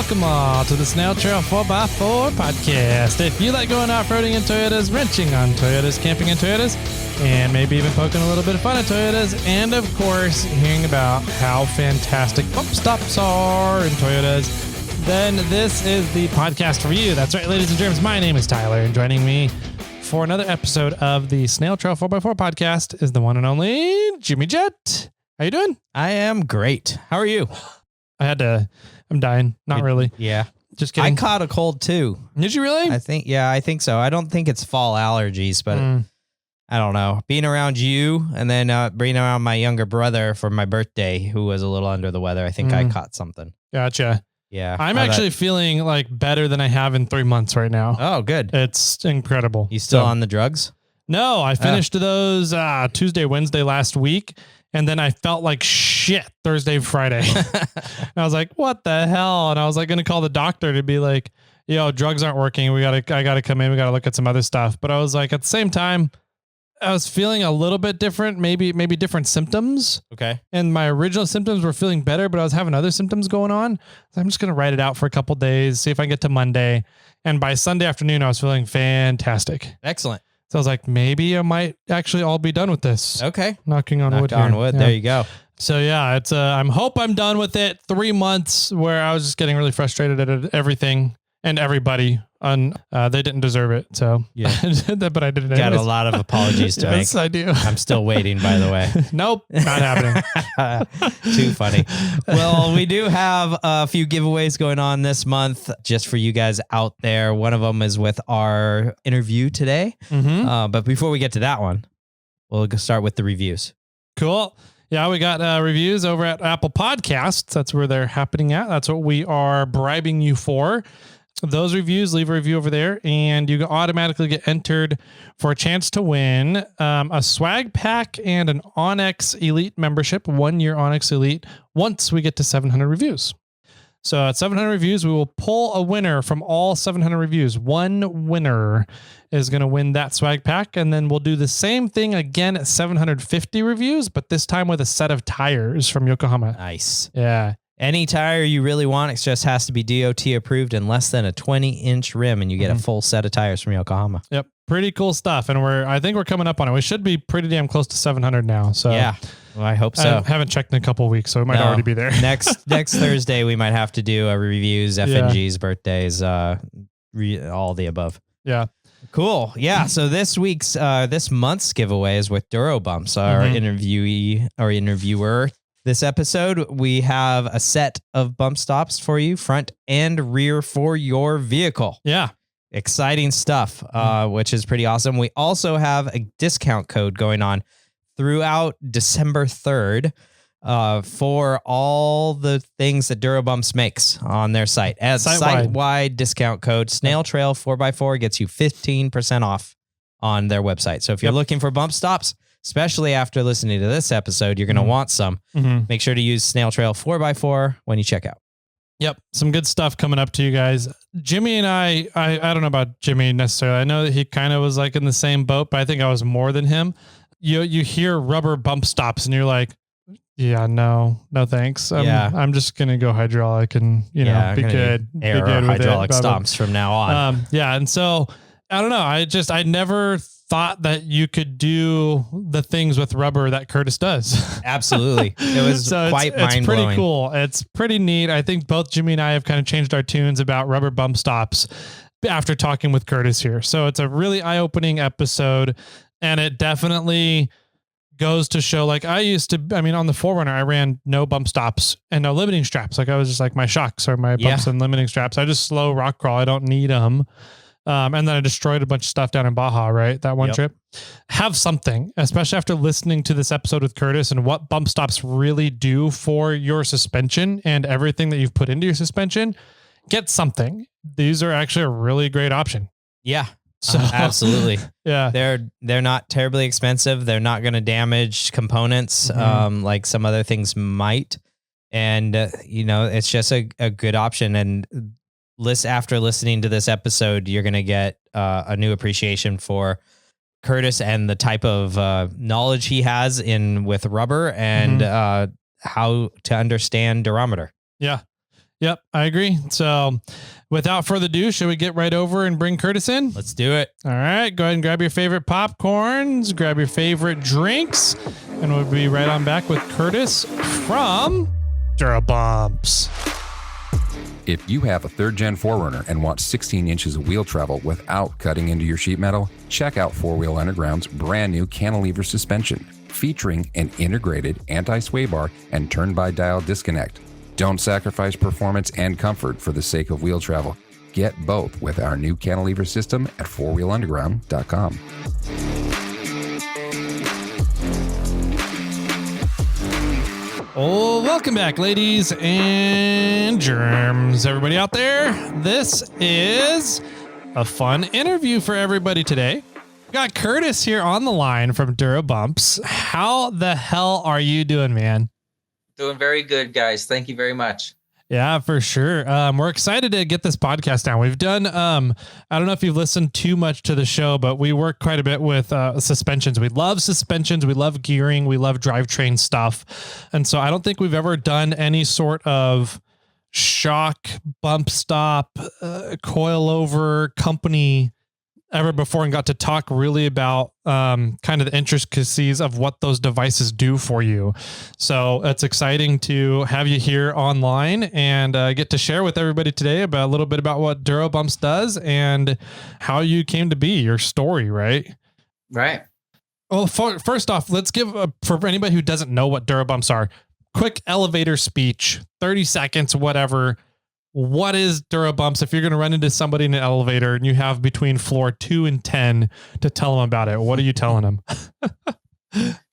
welcome all to the SnailTrail4x4 podcast. If you like going off-roading in Toyotas, wrenching on Toyotas, camping in Toyotas, and maybe even poking a little bit of fun at Toyotas, and of course, hearing about how fantastic bump stops are in Toyotas, then this is the podcast for you. That's right, ladies and germs. My name is Tyler, and joining me for another episode of the SnailTrail4x4 podcast is the one and only Jimmy Jet. How you doing? I am great. How are you? I'm dying. Not really. Yeah. Just kidding. I caught a cold too. Did you really? I think so. I don't think it's fall allergies, but I don't know. Being around you and then being around my younger brother for my birthday, who was a little under the weather, I think I caught something. Gotcha. Yeah. I'm actually feeling like better than I have in 3 months right now. Oh, good. It's incredible. You still on the drugs? No, I finished those Tuesday, Wednesday last week. And then I felt like shit Thursday, Friday. And I was like, what the hell? And I was like going to call the doctor to be like, yo, drugs aren't working. I got to come in. We got to look at some other stuff. But I was like, at the same time, I was feeling a little bit different, maybe different symptoms. Okay. And my original symptoms were feeling better, but I was having other symptoms going on. So I'm just going to write it out for a couple days, see if I can get to Monday. And by Sunday afternoon, I was feeling fantastic. Excellent. So I was like, maybe I might actually all be done with this. Okay. Knocking on wood. Yeah. There you go. So yeah, it's I'm done with it. 3 months where I was just getting really frustrated at everything and everybody. They didn't deserve it. So yeah, but I didn't. Got a lot of apologies to make. Yes, I do. I'm still waiting, by the way. Nope, not happening. Too funny. Well, we do have a few giveaways going on this month just for you guys out there. One of them is with our interview today. But before we get to that one, we'll start with the reviews. Cool. Yeah, we got reviews over at Apple Podcasts. That's where they're happening at. That's what we are bribing you for. Those reviews, leave a review over there, and you automatically get entered for a chance to win a swag pack and an Onyx Elite membership, 1 year Onyx Elite, once we get to 700 reviews. So at 700 reviews, we will pull a winner from all 700 reviews. One winner is going to win that swag pack, and then we'll do the same thing again at 750 reviews, but this time with a set of tires from Yokohama. Nice. Yeah. Any tire you really want, it just has to be DOT approved and less than a 20-inch rim, and you get a full set of tires from Yokohama. Yep. Pretty cool stuff. And I think we're coming up on it. We should be pretty damn close to 700 now. So yeah, well, I hopp so. I haven't checked in a couple of weeks, so it might already be there. next Thursday, we might have to do reviews, FNGs, birthdays, all the above. Yeah. Cool. Yeah. So this month's giveaway is with DuroBumps, our interviewee or interviewer. This episode, we have a set of bump stops for you, front and rear for your vehicle. Yeah. Exciting stuff, which is pretty awesome. We also have a discount code going on throughout December 3rd for all the things that DuroBumps makes on their site. As site-wide discount code, SnailTrail4x4 gets you 15% off on their website. So if you're looking for bump stops, especially after listening to this episode, you're going to want some. Make sure to use SnailTrail4x4 when you check out. Yep. Some good stuff coming up to you guys. Jimmy and I don't know about Jimmy necessarily. I know that he kind of was like in the same boat, but I think I was more than him. You hear rubber bump stops and you're like, yeah, no thanks. I'm just going to go hydraulic and, be good. Air or hydraulic stomps from now on. And so I don't know. I never thought that you could do the things with rubber that Curtis does. Absolutely. It was quite mind-blowing. It's pretty cool. It's pretty neat. I think both Jimmy and I have kind of changed our tunes about rubber bump stops after talking with Curtis here. So it's a really eye-opening episode, and it definitely goes to show, like on the 4Runner, I ran no bump stops and no limiting straps. Like I was just like my shocks or my bumps and limiting straps. I just slow rock crawl. I don't need them. And then I destroyed a bunch of stuff down in Baja, right? That one trip. Have something, especially after listening to this episode with Curtis and what bump stops really do for your suspension and everything that you've put into your suspension. Get something. These are actually a really great option. Yeah. So absolutely. Yeah. They're not terribly expensive. They're not going to damage components like some other things might. And, it's just a good option. And after listening to this episode, you're going to get a new appreciation for Curtis and the type of knowledge he has with rubber and how to understand durometer. Yeah. Yep, I agree. So without further ado, should we get right over and bring Curtis in? Let's do it. All right, go ahead and grab your favorite popcorns, grab your favorite drinks, and we'll be right on back with Curtis from DuroBumps. If you have a third-gen 4Runner and want 16 inches of wheel travel without cutting into your sheet metal, check out 4-Wheel Underground's brand new cantilever suspension, featuring an integrated anti-sway bar and turn-by-dial disconnect. Don't sacrifice performance and comfort for the sake of wheel travel. Get both with our new cantilever system at 4wheelunderground.com. Oh, welcome back, ladies and germs. Everybody out there, this is a fun interview for everybody today. We got Curtis here on the line from DuroBumps. How the hell are you doing, man? Doing very good, guys. Thank you very much. Yeah, for sure. We're excited to get this podcast down. We've done, I don't know if you've listened too much to the show, but we work quite a bit with suspensions. We love suspensions. We love gearing. We love drivetrain stuff. And so I don't think we've ever done any sort of shock, bump stop, coilover company ever before and got to talk really about kind of the intricacies of what those devices do for you. So it's exciting to have you here online and get to share with everybody today about a little bit about what DuroBumps does and how you came to be, your story, right? Right. Well, first off, let's give, for anybody who doesn't know what DuroBumps are, quick elevator speech, 30 seconds, whatever. What is DuroBumps if you're going to run into somebody in an elevator and you have between floor 2 and 10 to tell them about it? What are you telling them?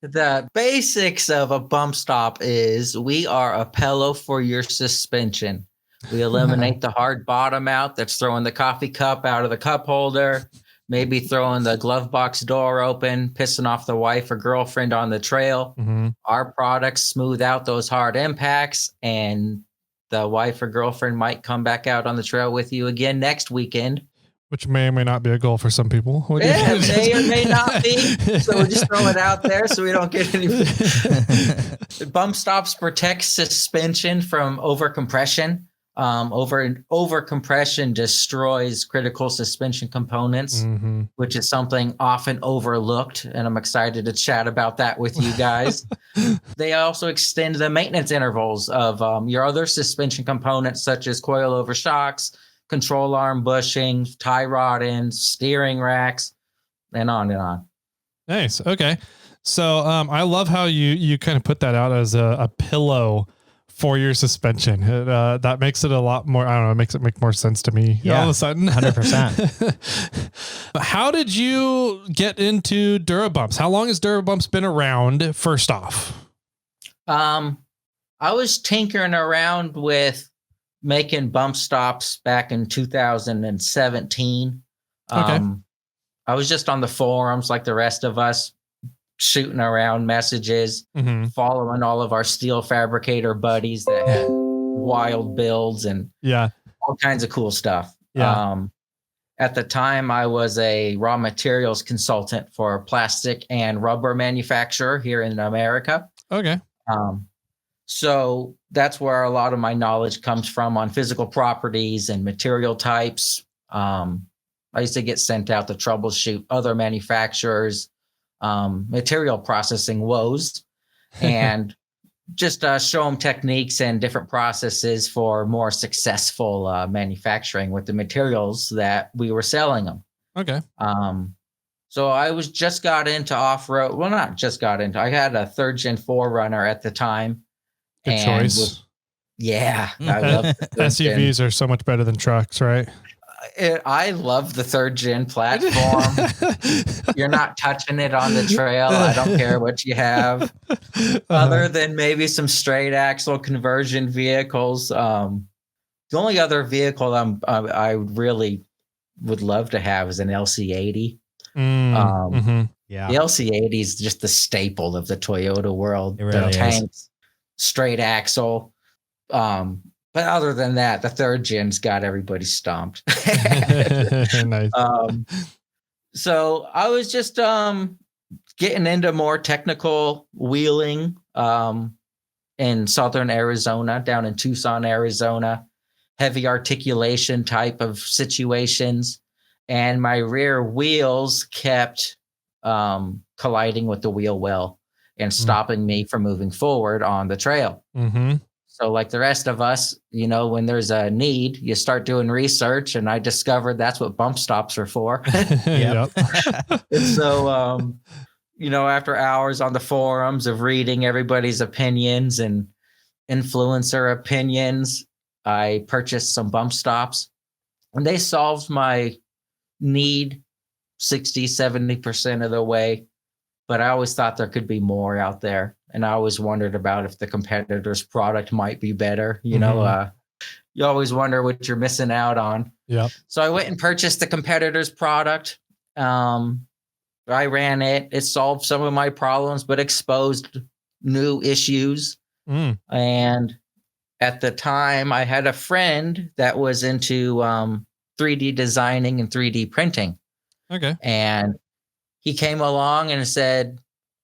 The basics of a bump stop is we are a pillow for your suspension. We eliminate the hard bottom out that's throwing the coffee cup out of the cup holder, maybe throwing the glove box door open, pissing off the wife or girlfriend on the trail. Mm-hmm. Our products smooth out those hard impacts, and the wife or girlfriend might come back out on the trail with you again next weekend. Which may or may not be a goal for some people. Yeah, may or may not be. So we'll just throw it out there so we don't get any. Bump stops protect suspension from overcompression. Overcompression destroys critical suspension components, which is something often overlooked. And I'm excited to chat about that with you guys. They also extend the maintenance intervals of your other suspension components, such as coilover shocks, control arm bushing, tie rod ends, steering racks, and on and on. Nice. Okay. So I love how you kind of put that out as a pillow for your suspension. That makes it a lot more, I don't know, it makes it make more sense to me all of a sudden. 100%. How did you get into DuroBumps? How long has DuroBumps been around, first off? I was tinkering around with making bump stops back in 2017. Okay. I was just on the forums like the rest of us, shooting around messages, following all of our steel fabricator buddies that had wild builds and all kinds of cool stuff. At the time, I was a raw materials consultant for a plastic and rubber manufacturer here in America. Okay. So that's where a lot of my knowledge comes from on physical properties and material types. I used to get sent out to troubleshoot other manufacturers, material processing woes, and just show them techniques and different processes for more successful manufacturing with the materials that we were selling them. Okay. So I was just got into off-road. Well, not just got into. I had a third gen 4Runner at the time. Good choice. I love SUVs are so much better than trucks, right? I love the third gen platform. You're not touching it on the trail. I don't care what you have, other than maybe some straight axle conversion vehicles. The only other vehicle I really would love to have is an LC80. The LC80 is just the staple of the Toyota world. It really tanks, straight axle. But other than that, the third gen's got everybody stomped. Nice. So I was just getting into more technical wheeling in southern Arizona, down in Tucson, Arizona. heavy articulation type of situations. And my rear wheels kept colliding with the wheel well and stopping me from moving forward on the trail. Mm-hmm. So like the rest of us, you know, when there's a need, you start doing research, and I discovered that's what bump stops are for. Yep. And so, you know, after hours on the forums of reading everybody's opinions and influencer opinions, I purchased some bump stops, and they solved my need 60-70% of the way. But I always thought there could be more out there. And I always wondered about if the competitor's product might be better. You know, you always wonder what you're missing out on. Yep. So I went and purchased the competitor's product. I ran it. It solved some of my problems, but exposed new issues. And at the time, I had a friend that was into 3D designing and 3D printing. Okay. And he came along and said,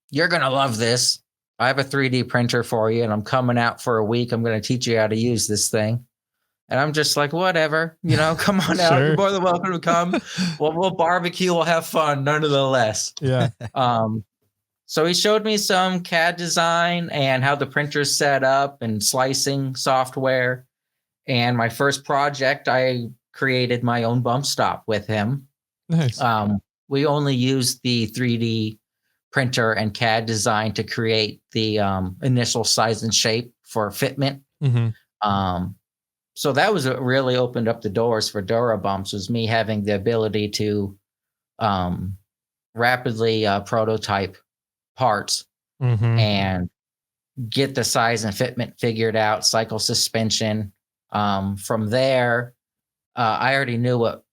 "You're going to love this. I have a 3D printer for you, and I'm coming out for a week. I'm going to teach you how to use this thing." And I'm just like, whatever, you know, come on out. Sure. You're more than welcome to come. We'll barbecue. We'll have fun, nonetheless. Yeah. So he showed me some CAD design and how the printer's set up and slicing software. And my first project, I created my own bump stop with him. Nice. We only used the 3D printer and CAD design to create the initial size and shape for fitment. Mm-hmm. So that was what really opened up the doors for DuroBumps, was me having the ability to rapidly prototype parts and get the size and fitment figured out, cycle suspension. From there, I already knew what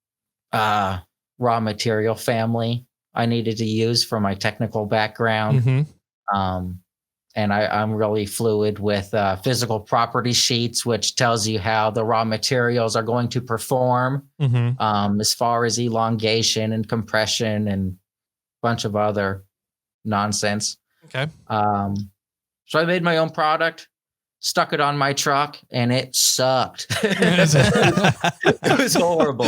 raw material family I needed to use for my technical background. And I'm really fluid with physical property sheets, which tells you how the raw materials are going to perform as far as elongation and compression and a bunch of other nonsense. Okay. So I made my own product, stuck it on my truck, and it sucked. It was horrible.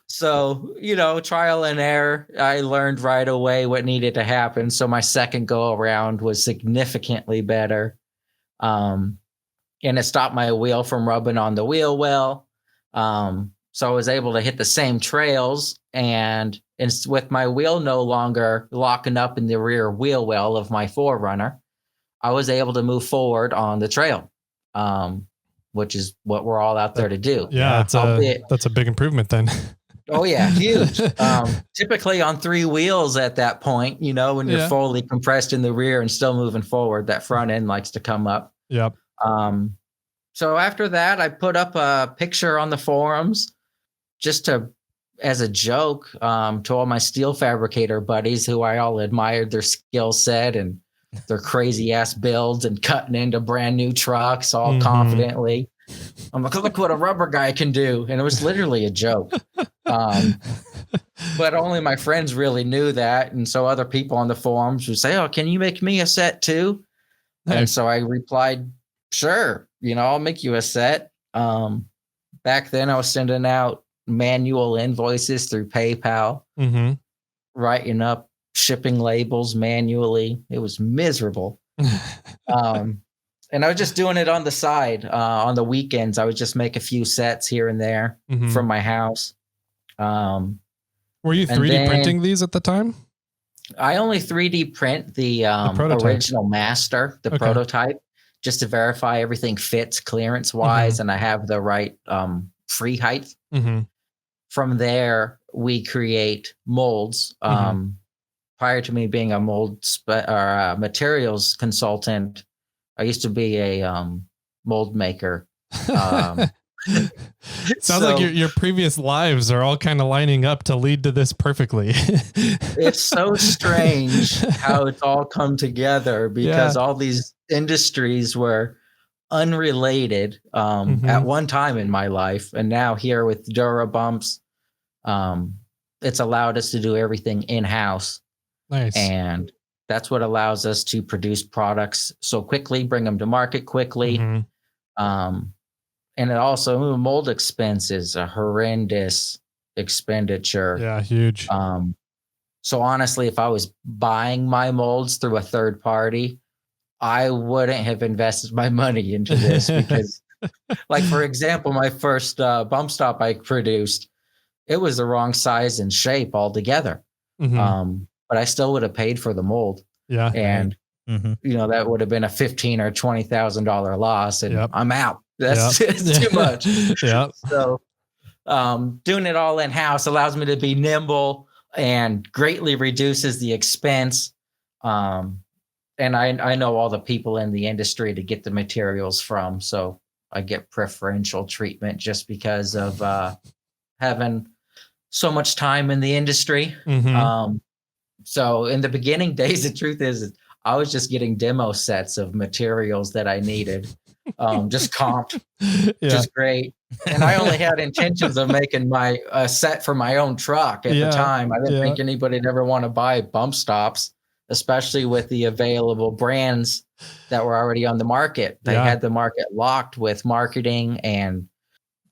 So, you know, trial and error, I learned right away what needed to happen. So my second go around was significantly better. And it stopped my wheel from rubbing on the wheel well. So I was able to hit the same trails, and with my wheel no longer locking up in the rear wheel well of my 4Runner, I was able to move forward on the trail, which is what we're all out there to do. Yeah, that's a big improvement then. Oh yeah, huge. Typically on 3 wheels at that point, you know, when you're fully compressed in the rear and still moving forward, that front end likes to come up. Yep. So after that, I put up a picture on the forums just as a joke to all my steel fabricator buddies who I all admired their skill set and their crazy ass builds and cutting into brand new trucks all confidently. I'm like, look what a rubber guy can do. And it was literally a joke. But only my friends really knew that. And so other people on the forums would say, "Oh, can you make me a set too?" Nice. And so I replied, "Sure, you know, I'll make you a set." Back then I was sending out manual invoices through PayPal, writing up shipping labels manually. It was miserable. And I was just doing it on the side. On the weekends, I would just make a few sets here and there from my house. Were you 3D printing these at the time? I only 3D print the original master, the prototype, just to verify everything fits clearance-wise and I have the right free height. From there, we create molds. Prior to me being a materials consultant, I used to be a mold maker. Sounds like your previous lives are all kind of lining up to lead to this perfectly. It's so strange how it's all come together because all these industries were unrelated at one time in my life. And now here with DuroBumps, it's allowed us to do everything in-house. Nice. And that's what allows us to produce products so quickly, bring them to market quickly. And it also, mold expense is a horrendous expenditure. Yeah, huge. So honestly, if I was buying my molds through a third party, I wouldn't have invested my money into this because, like, for example, my first bump stop I produced, it was the wrong size and shape altogether. But I still would have paid for the mold. Yeah. And, that would have been a $15,000 or $20,000 loss, and I'm out. That's too much. Yeah. So doing it all in-house allows me to be nimble and greatly reduces the expense. And I know all the people in the industry to get the materials from, so I get preferential treatment just because of having so much time in the industry. So in the beginning days, the truth is I was just getting demo sets of materials that I needed, just comped, just great. And I only had intentions of making my set for my own truck at the time. I didn't think anybody would ever want to buy bump stops, especially with the available brands that were already on the market. They had the market locked with marketing and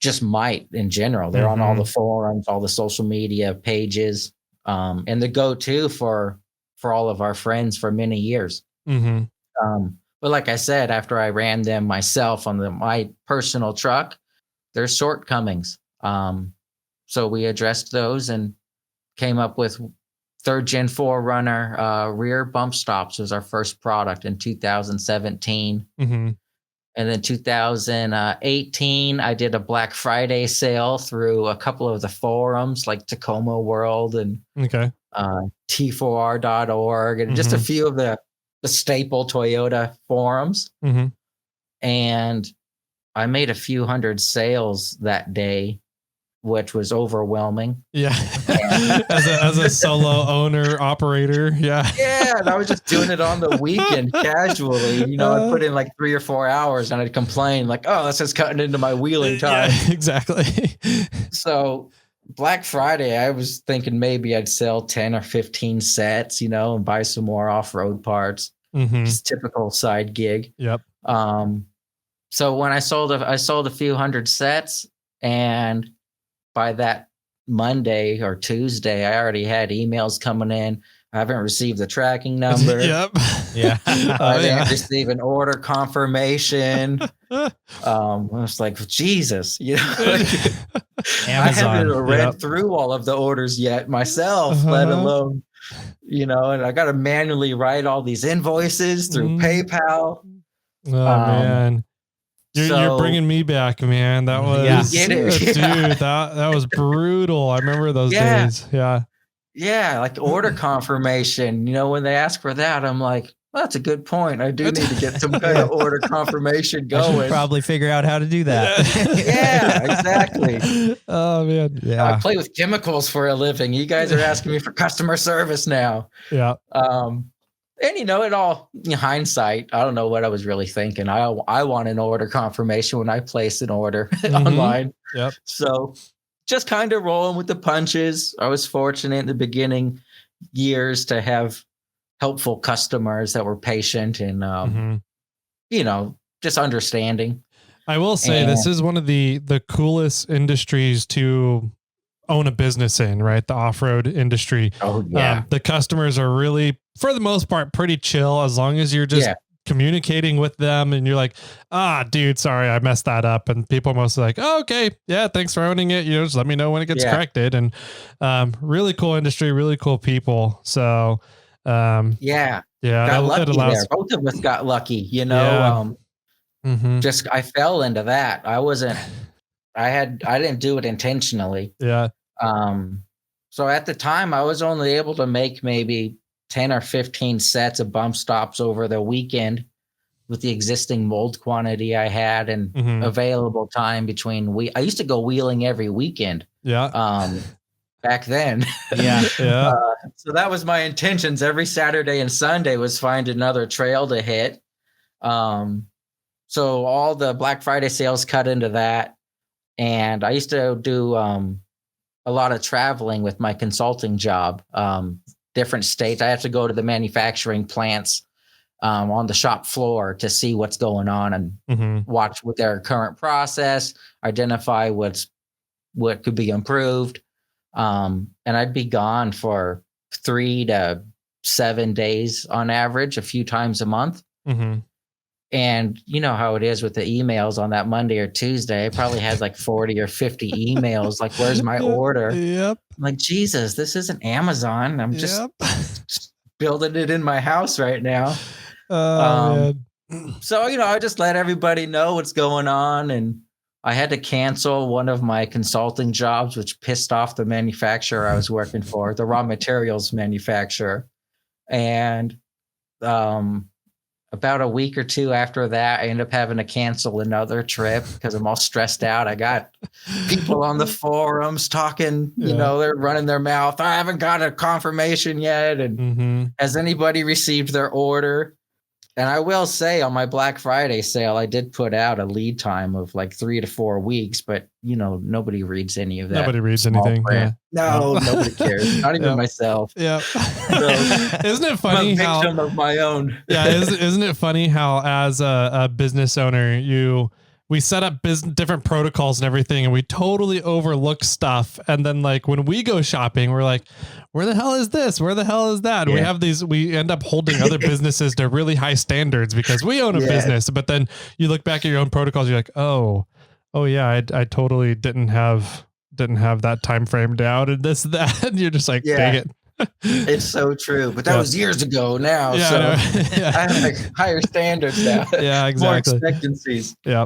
just might in general. They're on all the forums, all the social media pages, and the go-to for all of our friends for many years. But like I said, after I ran them myself on my personal truck, there's shortcomings. So we addressed those and came up with 3rd Gen 4Runner rear bump stops was our first product in 2017. And then 2018, I did a Black Friday sale through a couple of the forums like Tacoma World and T4R.org and just a few of the staple Toyota forums. And I made a few hundred sales that day, which was overwhelming. Yeah. as a solo owner operator. Yeah. Yeah. And I was just doing it on the weekend casually. I'd put in like 3 or 4 hours and I'd complain like, oh, this is cutting into my wheeling time. Yeah, exactly. So Black Friday, I was thinking maybe I'd sell 10 or 15 sets, and buy some more off-road parts. Just typical side gig. Yep. So when I sold a few hundred sets, and by that Monday or Tuesday, I already had emails coming in. I haven't received the tracking number. Yep. Yeah. I didn't receive an order confirmation. I was like, Jesus, Amazon. I haven't read through all of the orders yet myself, let alone, and I got to manually write all these invoices through PayPal. Oh, man. You're bringing me back, man. That was, dude, that was brutal. I remember those days. Yeah. Yeah. Like order confirmation, when they ask for that, I'm like, well, that's a good point. I do need to get some kind of order confirmation going. I should probably figure out how to do that. Yeah, exactly. Oh, man. Yeah. I play with chemicals for a living. You guys are asking me for customer service now. Yeah. And it all in hindsight, I don't know what I was really thinking. I want an order confirmation when I place an order online. Yep. So just kind of rolling with the punches. I was fortunate in the beginning years to have helpful customers that were patient and, just understanding. I will say this is one of the coolest industries to own a business in, right? The off-road industry. Oh yeah. The customers are really, for the most part, pretty chill as long as you're just communicating with them and you're like, dude, sorry, I messed that up. And people are mostly like, oh, okay. Yeah. Thanks for owning it. Just let me know when it gets corrected. And really cool industry, really cool people. So got lucky there. Both of us got lucky, just, I fell into that. I didn't do it intentionally. Yeah. So at the time I was only able to make maybe 10 or 15 sets of bump stops over the weekend with the existing mold quantity I had and available time between I used to go wheeling every weekend. Yeah. Back then. Yeah. Yeah. So that was my intentions. Every Saturday and Sunday was find another trail to hit. So all the Black Friday sales cut into that. And I used to do a lot of traveling with my consulting job, different states. I have to go to the manufacturing plants on the shop floor to see what's going on and watch with their current process, identify what could be improved. And I'd be gone for 3 to 7 days on average, a few times a month. And you know how it is with the emails on that Monday or Tuesday. I probably had like 40 or 50 emails. Like, where's my order? Yep. I'm like, Jesus, this isn't Amazon. I'm just building it in my house right now. So, I just let everybody know what's going on. And I had to cancel one of my consulting jobs, which pissed off the manufacturer I was working for, the raw materials manufacturer. And about a week or two after that, I ended up having to cancel another trip because I'm all stressed out. I got people on the forums talking, they're running their mouth. I haven't got a confirmation yet. And has anybody received their order? And I will say on my Black Friday sale, I did put out a lead time of like 3 to 4 weeks, but nobody reads any of that. Nobody reads anything. Yeah. No, nobody cares. Not even myself. Yeah. So, isn't it funny I'm a how victim of my own? Yeah, isn't it funny how as a business owner we set up different protocols and everything, and we totally overlook stuff. And then like when we go shopping, we're like, where the hell is this? Where the hell is that? Yeah. We end up holding other businesses to really high standards because we own a business. But then you look back at your own protocols, you're like, oh yeah, I totally didn't have that time frame down and this, that. And you're just like, dang it. It's so true, but that was years ago now. Yeah, so I have like higher standards now. Yeah, exactly. More expectancies. Yeah.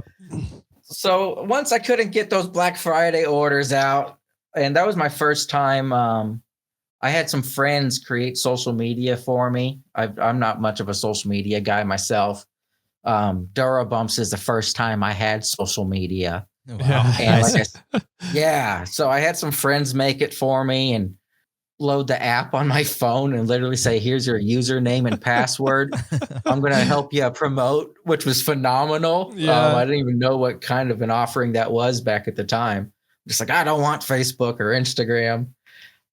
So once I couldn't get those Black Friday orders out, and that was my first time. I had some friends create social media for me. I'm not much of a social media guy myself. DuroBumps is the first time I had social media. Oh, wow. And so I had some friends make it for me and load the app on my phone and literally say, here's your username and password. I'm going to help you promote, which was phenomenal. I didn't even know what kind of an offering that was back at the time. Just like, I don't want Facebook or Instagram.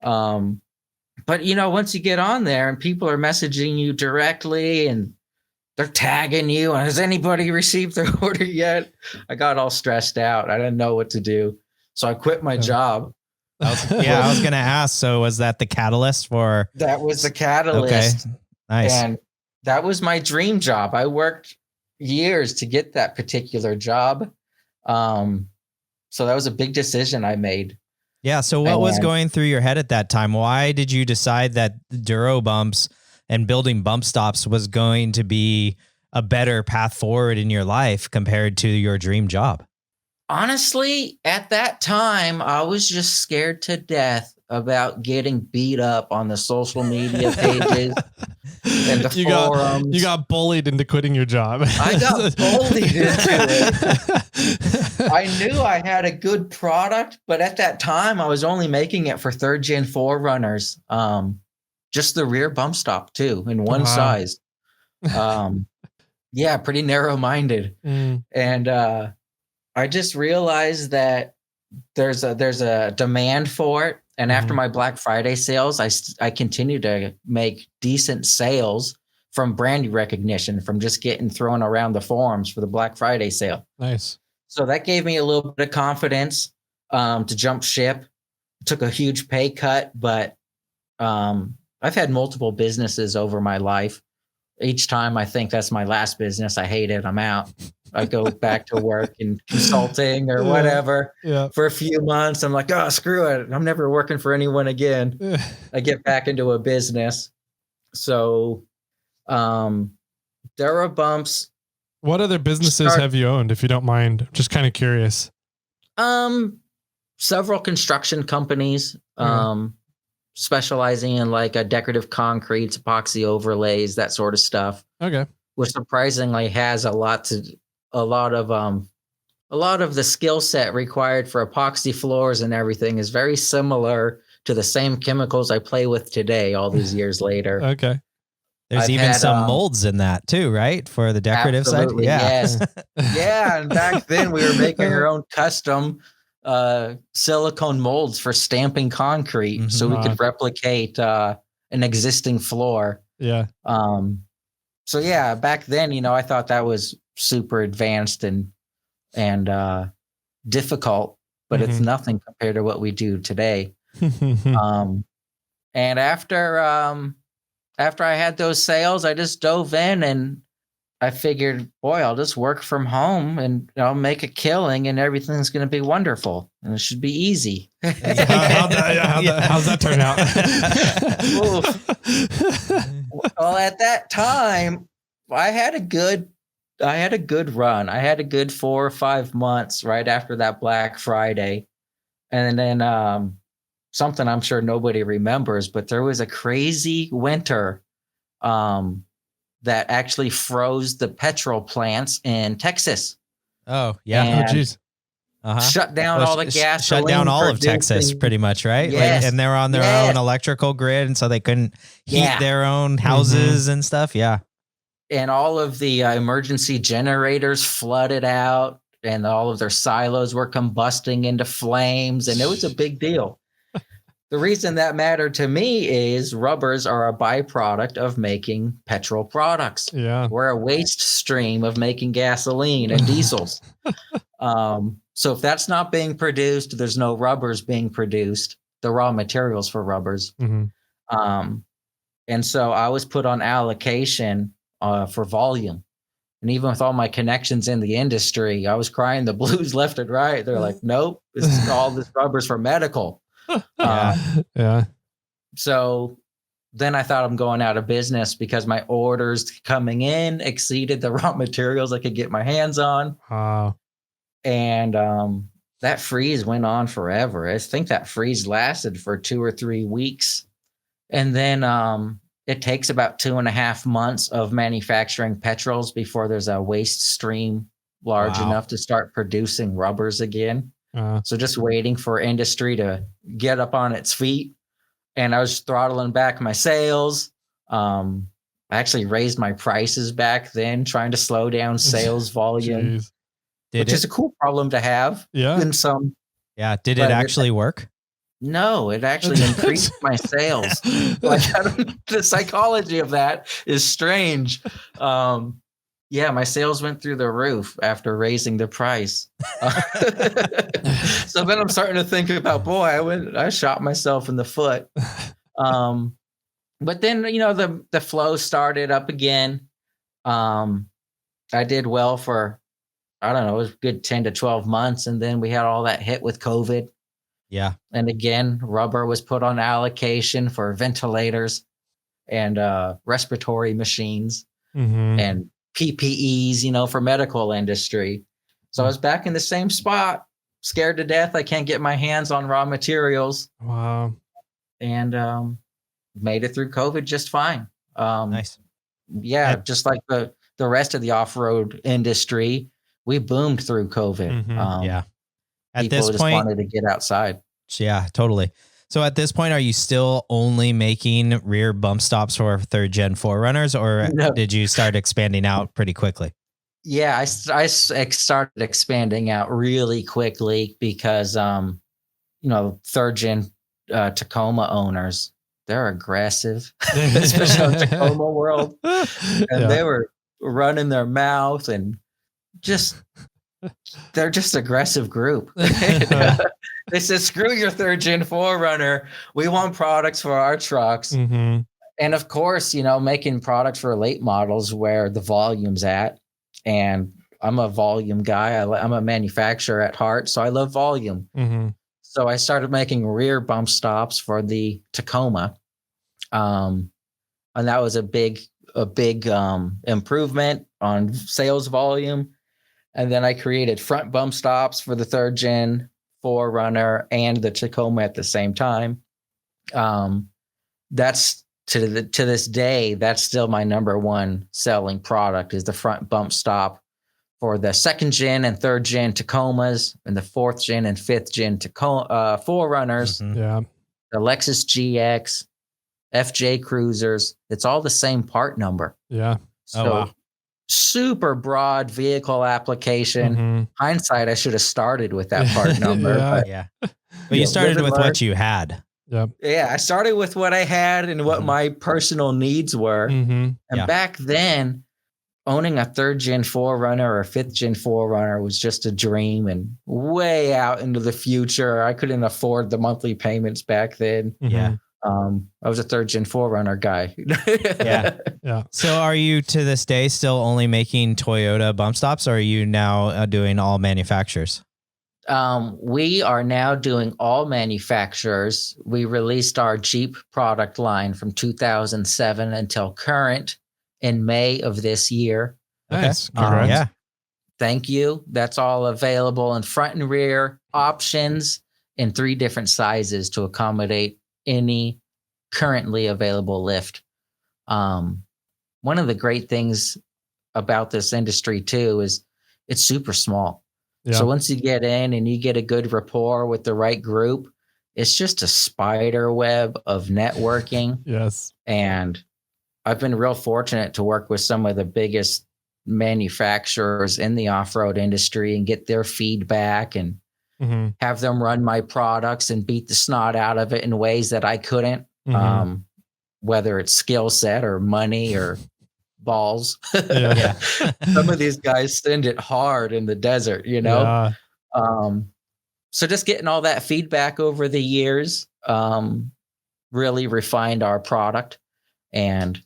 But once you get on there and people are messaging you directly and they're tagging you, and has anybody received their order yet? I got all stressed out. I didn't know what to do. So I quit my job. I was going to ask. So was that the catalyst for? That was the catalyst. Okay. Nice. And that was my dream job. I worked years to get that particular job. So that was a big decision I made. Yeah. So what was going through your head at that time? Why did you decide that DuroBumps and building bump stops was going to be a better path forward in your life compared to your dream job? Honestly, at that time, I was just scared to death about getting beat up on the social media pages and the forums. You got bullied into quitting your job. I got bullied into it. I knew I had a good product, but at that time, I was only making it for 3rd Gen 4 runners. Just the rear bump stop, too, in one size. Pretty narrow-minded. And I just realized that there's a demand for it. And after my Black Friday sales, I continued to make decent sales from brand recognition, from just getting thrown around the forums for the Black Friday sale. Nice. So that gave me a little bit of confidence to jump ship. Took a huge pay cut, but I've had multiple businesses over my life. Each time I think that's my last business, I hate it, I'm out. I go back to work in consulting or whatever for a few months. I'm like, oh, screw it. I'm never working for anyone again. I get back into a business. So DuroBumps. What other businesses have you owned, if you don't mind? Just kind of curious. Several construction companies, specializing in like a decorative concretes, epoxy overlays, that sort of stuff. Okay. Which surprisingly has a lot of the skill set required for epoxy floors and everything is very similar to the same chemicals I play with today, all these years later. Okay. There's even some molds in that too, right? For the decorative side. Yeah. Yes. Yeah. And back then we were making our own custom silicone molds for stamping concrete so we could replicate an existing floor. Yeah. So yeah, back then, I thought that was super advanced and difficult, but it's nothing compared to what we do today. And after I had those sales, I just dove in and I figured, boy, I'll just work from home and I'll make a killing and everything's going to be wonderful and it should be easy. How's that turn out? Well, at that time, I had a good run. I had a good 4 or 5 months right after that Black Friday. And then something I'm sure nobody remembers, but there was a crazy winter that actually froze the petrol plants in Texas. Oh, yeah. Oh, geez. Shut down all the gas. Shut down all of Texas, pretty much, right? Yes. And they're on their own electrical grid, and so they couldn't heat their own houses and stuff. Yeah. And all of the emergency generators flooded out, and all of their silos were combusting into flames, and it was a big deal. The reason that mattered to me is rubbers are a byproduct of making petrol products. Yeah. We're a waste stream of making gasoline and diesels. So if that's not being produced, there's no rubbers being produced, the raw materials for rubbers. And so I was put on allocation for volume. And even with all my connections in the industry, I was crying the blues left and right. They're like, nope, all this rubber's for medical. So then I thought I'm going out of business because my orders coming in exceeded the raw materials I could get my hands on. Wow. And that freeze went on forever. I think that freeze lasted for 2 or 3 weeks. And then it takes about 2.5 months of manufacturing petrols before there's a waste stream large enough to start producing rubbers again. So just waiting for industry to get up on its feet. And I was throttling back my sales. I actually raised my prices back then, trying to slow down sales volume, which is a cool problem to have. Yeah. In some. Yeah. Did it actually work? No, it actually increased my sales. The psychology of that is strange. My sales went through the roof after raising the price. So then I'm starting to think about, I shot myself in the foot. But then, the flow started up again. I did well for, I don't know, it was a good 10 to 12 months. And then we had all that hit with COVID. Yeah. And again, rubber was put on allocation for ventilators and respiratory machines and PPEs, for medical industry. So I was back in the same spot, scared to death. I can't get my hands on raw materials. Wow. And made it through COVID just fine. Nice. Yeah, just like the rest of the off-road industry, we boomed through COVID. At people this just point, wanted to get outside. Yeah, totally. So at this point, are you still only making rear bump stops for 3rd Gen 4Runners, or did you start expanding out pretty quickly? Yeah, I started expanding out really quickly because, 3rd Gen Tacoma owners, they're aggressive, especially in the Tacoma world. And they were running their mouth and they're just aggressive group. They said, screw your 3rd Gen 4Runner. We want products for our trucks. And of course, making products for late models where the volume's at. And I'm a volume guy. I'm a manufacturer at heart, so I love volume. So I started making rear bump stops for the Tacoma. And that was a big improvement on sales volume. And then I created front bump stops for the 3rd Gen 4Runner and the Tacoma at the same time. That's to this day, that's still my number one selling product is the front bump stop for the 2nd Gen and 3rd Gen Tacomas and the 4th Gen and 5th Gen 4Runners. Yeah. The Lexus GX, FJ Cruisers. It's all the same part number. Yeah. So super broad vehicle application. Hindsight, I should have started with that part number. But you started with what you had. Yeah, I started with what I had and what my personal needs were. Mm-hmm. And back then, owning a 3rd Gen 4Runner or a 5th Gen 4Runner was just a dream and way out into the future. I couldn't afford the monthly payments back then. Yeah. I was a 3rd Gen 4Runner guy. Yeah. So are you to this day still only making Toyota bump stops, or are you now doing all manufacturers? We are now doing all manufacturers. We released our Jeep product line from 2007 until current in May of this year. Nice. Okay. Yeah. Thank you. That's all available in front and rear options in 3 different sizes to accommodate any currently available lift. One of the great things about this industry too is it's super small. Yeah. So once you get in and you get a good rapport with the right group, it's just a spider web of networking. Yes. And I've been real fortunate to work with some of the biggest manufacturers in the off-road industry and get their feedback and have them run my products and beat the snot out of it in ways that I couldn't, whether it's skill set or money or balls. Yeah. Some of these guys send it hard in the desert, you know? Yeah. So just getting all that feedback over the years really refined our product and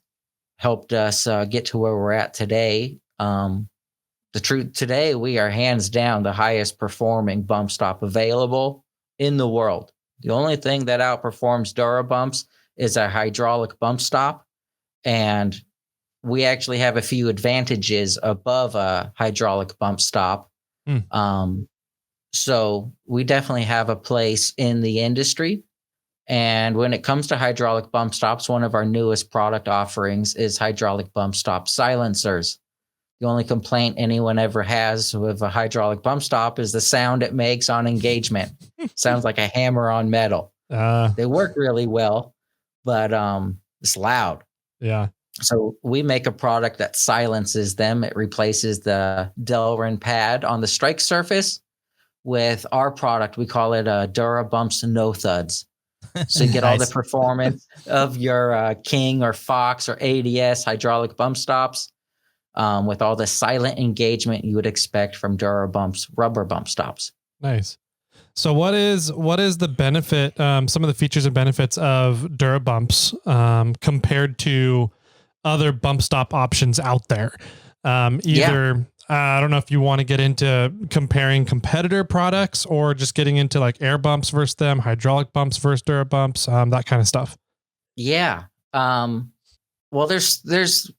helped us get to where we're at today. The truth today, we are hands down the highest performing bump stop available in the world. The only thing that outperforms DuroBumps is a hydraulic bump stop. And we actually have a few advantages above a hydraulic bump stop. So we definitely have a place in the industry. And when it comes to hydraulic bump stops, one of our newest product offerings is hydraulic bump stop silencers. The only complaint anyone ever has with a hydraulic bump stop is the sound it makes on engagement. Sounds like a hammer on metal. They work really well, but it's loud. Yeah. So we make a product that silences them. It replaces the Delrin pad on the strike surface with our product. We call it DuroBumps No Thuds. So you get all the performance of your King or Fox or ADS hydraulic bump stops with all the silent engagement you would expect from DuroBumps rubber bump stops. Nice. So what is the benefit, some of the features and benefits of DuroBumps compared to other bump stop options out there? I don't know if you want to get into comparing competitor products or just getting into like air bumps versus them, hydraulic bumps versus DuroBumps, that kind of stuff. Yeah. Well, there's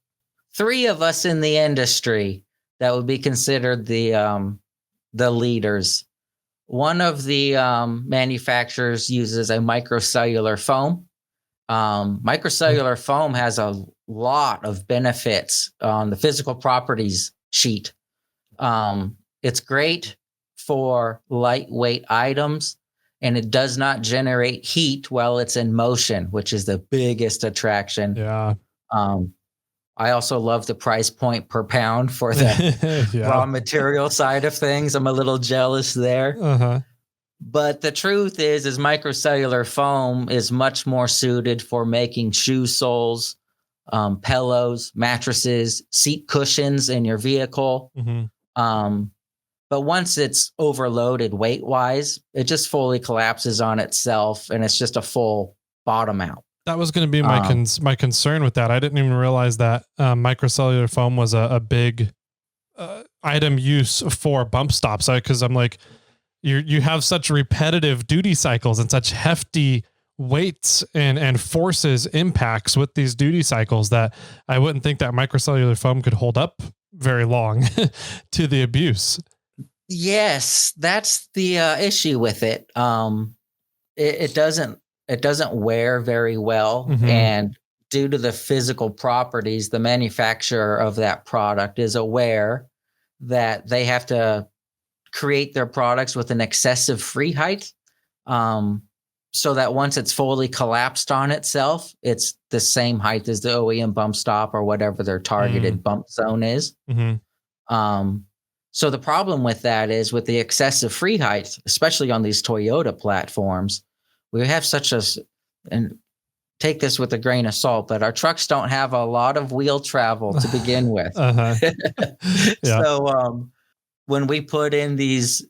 3 of us in the industry that would be considered the leaders. One of the manufacturers uses a microcellular foam. Microcellular foam has a lot of benefits on the physical properties sheet. It's great for lightweight items, and it does not generate heat while it's in motion, which is the biggest attraction. Yeah. I also love the price point per pound for the raw material side of things. I'm a little jealous there. But the truth is microcellular foam is much more suited for making shoe soles, pillows, mattresses, seat cushions in your vehicle. But once it's overloaded weight-wise, it just fully collapses on itself, and it's just a full bottom out. That was going to be my concern with that. I didn't even realize that microcellular foam was a big item use for bump stops. Because I'm like, you have such repetitive duty cycles and such hefty weights and forces impacts with these duty cycles that I wouldn't think that microcellular foam could hold up very long to the abuse. Yes, that's the issue with it. It doesn't wear very well, and due to the physical properties, the manufacturer of that product is aware that they have to create their products with an excessive free height, so that once it's fully collapsed on itself, it's the same height as the OEM bump stop or whatever their targeted bump zone is. So the problem with that is with the excessive free height, especially on these Toyota platforms, we have such a and take this with a grain of salt, but our trucks don't have a lot of wheel travel to begin with. Yeah. So when we put in these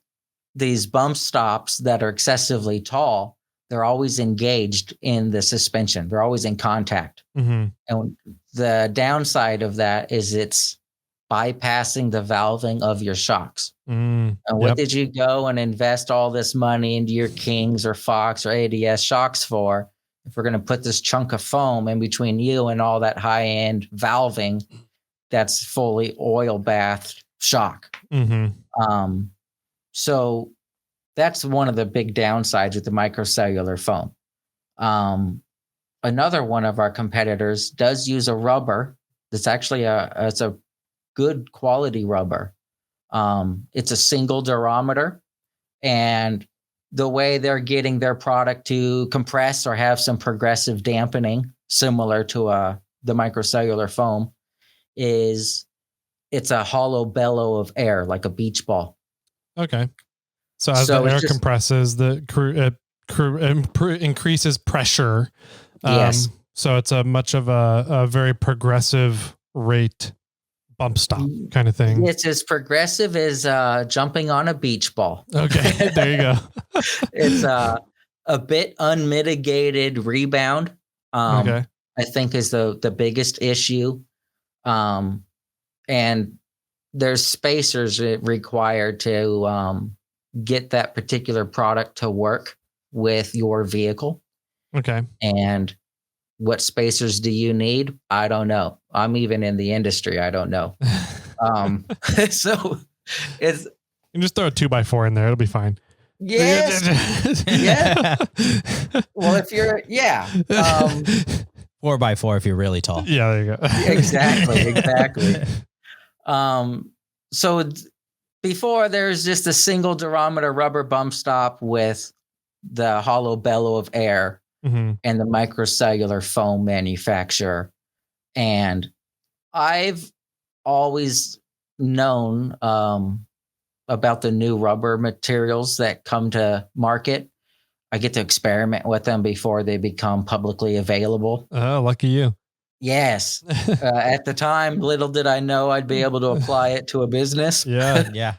bump stops that are excessively tall, they're always engaged in the suspension. They're always in contact. Mm-hmm. And the downside of that is it's bypassing the valving of your shocks. And what did you go and invest all this money into your Kings or Fox or ADS shocks for? If we're going to put this chunk of foam in between you and all that high-end valving, that's fully oil bath shock. Mm-hmm. So that's one of the big downsides with the microcellular foam. Another one of our competitors does use a rubber that's actually it's a good quality rubber. It's a single durometer, and the way they're getting their product to compress or have some progressive dampening, similar to the microcellular foam, is it's a hollow bellow of air, like a beach ball. Okay. So as the air compresses, the increases pressure. Yes. So it's a much of a very progressive rate bump stop kind of thing. It's as progressive as jumping on a beach ball. Okay, there you go. It's a bit unmitigated rebound. Okay. I think is the biggest issue. And there's spacers required to get that particular product to work with your vehicle. Okay. And what spacers do you need? I don't know. I'm even in the industry. I don't know. So it's, you can just throw a 2x4 in there. It'll be fine. Yes. Yeah. Well, if you're, 4x4 if you're really tall. Yeah, there you go. Exactly. So before there's just a single durometer rubber bump stop with the hollow bellow of air and the microcellular foam manufacturer. And I've always known about the new rubber materials that come to market. I get to experiment with them before they become publicly available. Oh, lucky you. Yes. At the time, little did I know I'd be able to apply it to a business. Yeah. Yeah.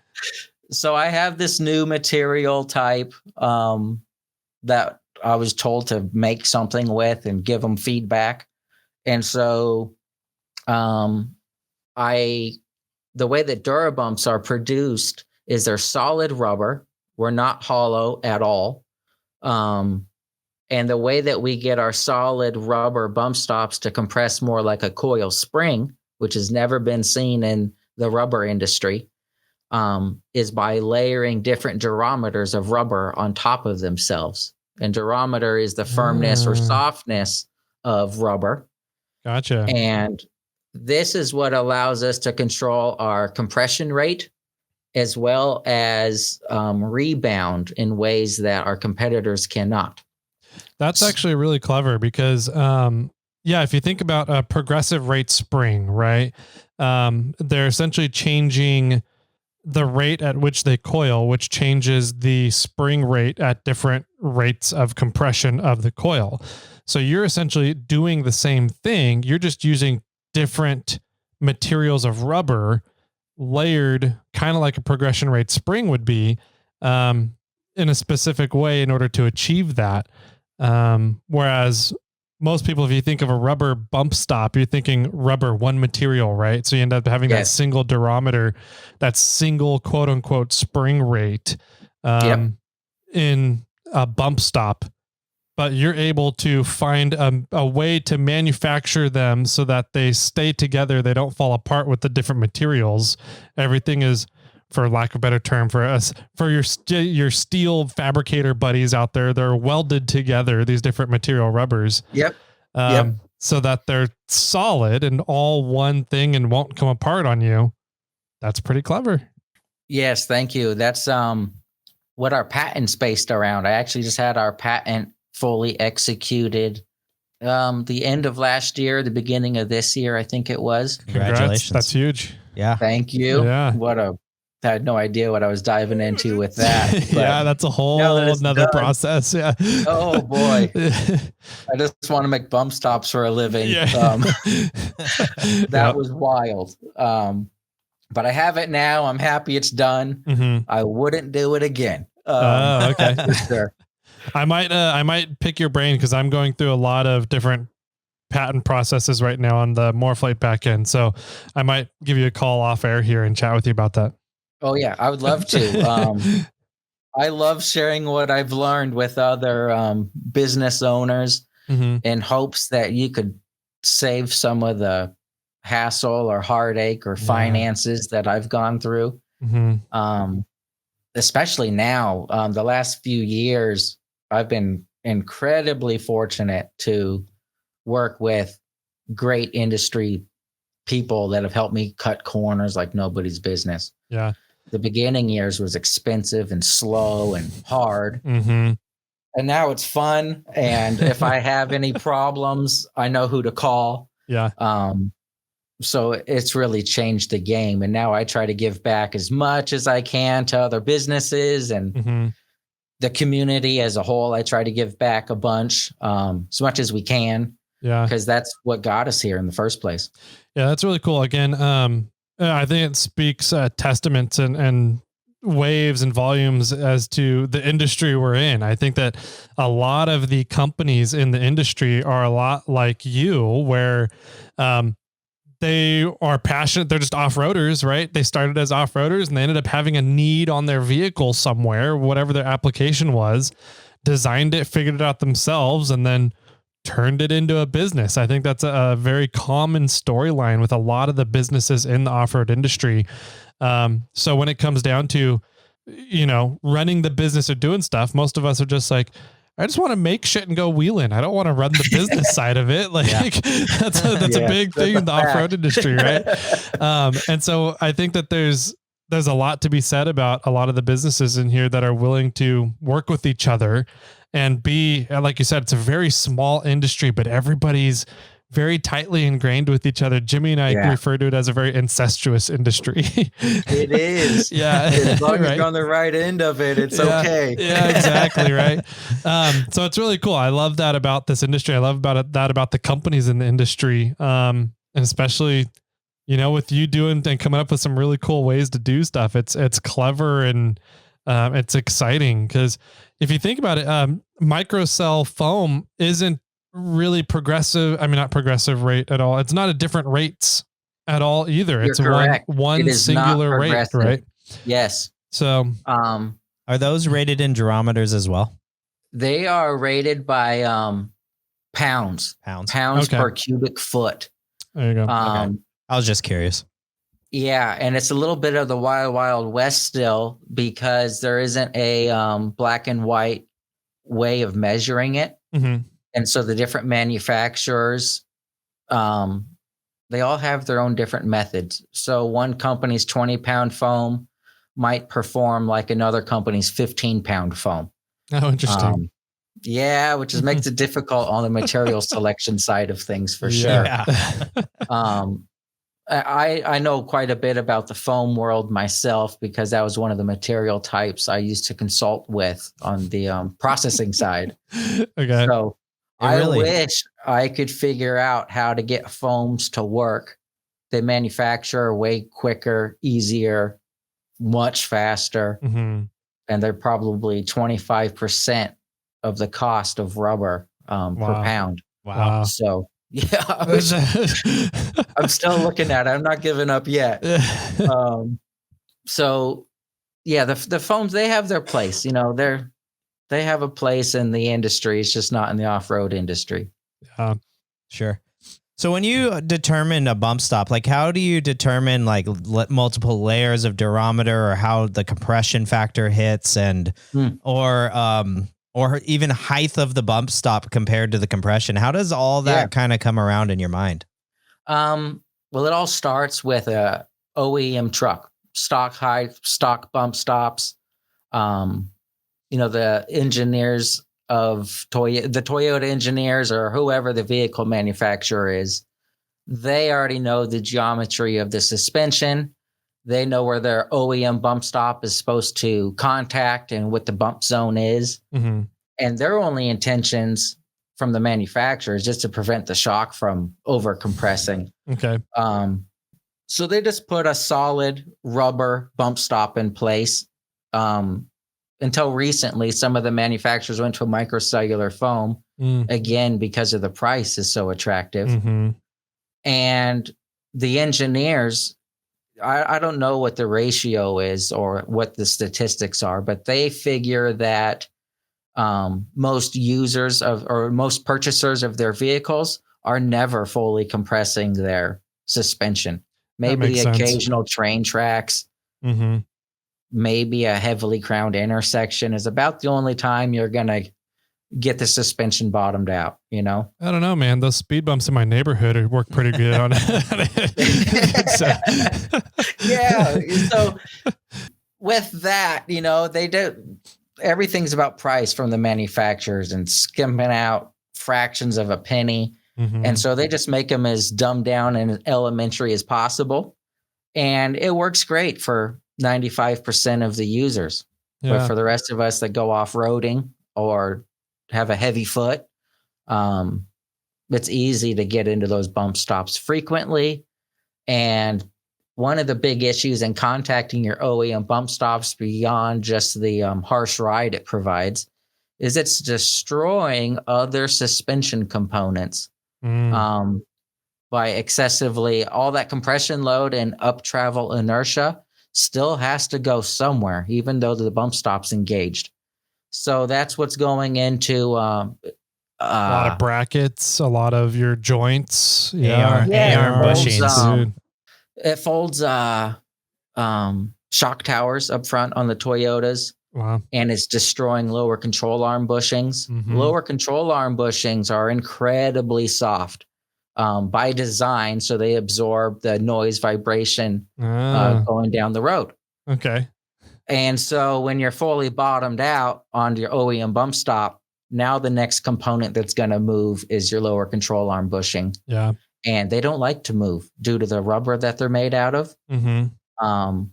So I have this new material type that I was told to make something with and give them feedback. And so the way that DuroBumps are produced is they're solid rubber. We're not hollow at all. And the way that we get our solid rubber bump stops to compress more like a coil spring, which has never been seen in the rubber industry, is by layering different durometers of rubber on top of themselves. And durometer is the firmness or softness of rubber. Gotcha. And this is what allows us to control our compression rate as well as rebound in ways that our competitors cannot. That's actually really clever because, if you think about a progressive rate spring, right? They're essentially changing the rate at which they coil, which changes the spring rate at different rates of compression of the coil. So you're essentially doing the same thing. You're just using different materials of rubber layered kind of like a progression rate spring would be in a specific way in order to achieve that. Whereas most people, if you think of a rubber bump stop, you're thinking rubber, one material, right? So you end up having that single durometer, that single quote unquote spring rate in a bump stop. But you're able to find a way to manufacture them so that they stay together. They don't fall apart with the different materials. Everything is, for lack of a better term, for your steel fabricator buddies out there, they're welded together, these different material rubbers. So that they're solid and all one thing and won't come apart on you. That's pretty clever. Yes, thank you. That's what our patent's based around. I actually just had our patent fully executed the end of last year, the beginning of this year, I think it was. Congratulations. That's huge. Yeah. Thank you. Yeah. What a had no idea what I was diving into with that. Yeah, that's a whole another process. Yeah. Oh boy. I just want to make bump stops for a living. Yeah. That was wild. But I have it now. I'm happy it's done. Mm-hmm. I wouldn't do it again. Okay. For sure. I might pick your brain because I'm going through a lot of different patent processes right now on the Morphlite backend. So I might give you a call off air here and chat with you about that. Oh yeah, I would love to. I love sharing what I've learned with other business owners in hopes that you could save some of the hassle or heartache or finances that I've gone through. Especially now, the last few years, I've been incredibly fortunate to work with great industry people that have helped me cut corners like nobody's business. Yeah. The beginning years was expensive and slow and hard. And now it's fun. And if I have any problems, I know who to call. Yeah. So it's really changed the game. And now I try to give back as much as I can to other businesses and the community as a whole. I try to give back a bunch, as much as we can. Yeah. Because that's what got us here in the first place. Yeah, that's really cool. Again, I think it speaks testaments and waves and volumes as to the industry we're in. I think that a lot of the companies in the industry are a lot like you, where they are passionate. They're just off-roaders, right? They started as off-roaders and they ended up having a need on their vehicle somewhere, whatever their application was, designed it, figured it out themselves, and then turned it into a business. I think that's a very common storyline with a lot of the businesses in the off-road industry. So when it comes down to, running the business or doing stuff, most of us are just like, I just want to make shit and go wheeling. I don't want to run the business side of it. Like that's a big thing in the off-road industry. Right. And so I think that there's a lot to be said about a lot of the businesses in here that are willing to work with each other and be, like you said, it's a very small industry, but everybody's very tightly ingrained with each other. Jimmy and I refer to it as a very incestuous industry. It is. Yeah. As long as you're on the right end of it, it's okay. Yeah, exactly. Right. So it's really cool. I love that about this industry. I love that about the companies in the industry. And especially, with you doing and coming up with some really cool ways to do stuff. It's clever and it's exciting because if you think about it, microcell foam isn't really progressive. I mean, not progressive rate at all. It's not a different rates at all either. You're it's correct. one singular rate, right? Yes. So, are those rated in durometers as well? They are rated by pounds per cubic foot. There you go. I was just curious. Yeah, and it's a little bit of the wild, wild west still because there isn't a black and white way of measuring it. And so the different manufacturers, they all have their own different methods. So one company's 20-pound foam might perform like another company's 15-pound foam. Oh, interesting. Which makes it difficult on the material selection side of things for sure. I know quite a bit about the foam world myself because that was one of the material types I used to consult with on the processing side. Okay. So I wish I could figure out how to get foams to work. They manufacture way quicker, easier, much faster. And they're probably 25% of the cost of rubber per pound. Wow. So I'm still looking at it. I'm not giving up yet. So yeah, the foams, they have their place, they have a place in the industry. It's just not in the off-road industry. Sure. So when you determine a bump stop, like how do you determine like multiple layers of durometer or how the compression factor hits and, or even height of the bump stop compared to the compression? How does all that kind of come around in your mind? Well, it all starts with a OEM truck, stock height, stock bump stops. The engineers of the Toyota engineers or whoever the vehicle manufacturer is, they already know the geometry of the suspension. They know where their OEM bump stop is supposed to contact and what the bump zone is. Mm-hmm. And their only intentions from the manufacturer is just to prevent the shock from over compressing. Okay. So they just put a solid rubber bump stop in place. Until recently, some of the manufacturers went to a microcellular foam, again, because of the price is so attractive. Mm-hmm. And the engineers, I don't know what the ratio is or what the statistics are, but they figure that most users or most purchasers of their vehicles are never fully compressing their suspension. Maybe the occasional train tracks, mm-hmm. maybe a heavily crowned intersection is about the only time you're going to get the suspension bottomed out, you know? I don't know, man. Those speed bumps in my neighborhood work pretty good on it. Yeah. So with that, you know, they do everything's about price from the manufacturers and skimming out fractions of a penny. Mm-hmm. And so they just make them as dumbed down and elementary as possible. And it works great for 95% of the users. Yeah. But for the rest of us that go off-roading or have a heavy foot, it's easy to get into those bump stops frequently. And one of the big issues in contacting your OEM bump stops beyond just the harsh ride it provides is it's destroying other suspension components. By excessively, all that compression load and up travel inertia still has to go somewhere, even though the bump stop's engaged. So that's what's going into a lot of brackets, a lot of your joints, AR bushings. It folds shock towers up front on the Toyotas. Wow. And it's destroying lower control arm bushings. Mm-hmm. Lower control arm bushings are incredibly soft by design, so they absorb the noise vibration going down the road. Okay. And so when you're fully bottomed out on your OEM bump stop, now the next component that's going to move is your lower control arm bushing. Yeah. And they don't like to move due to the rubber that they're made out of. Mm-hmm.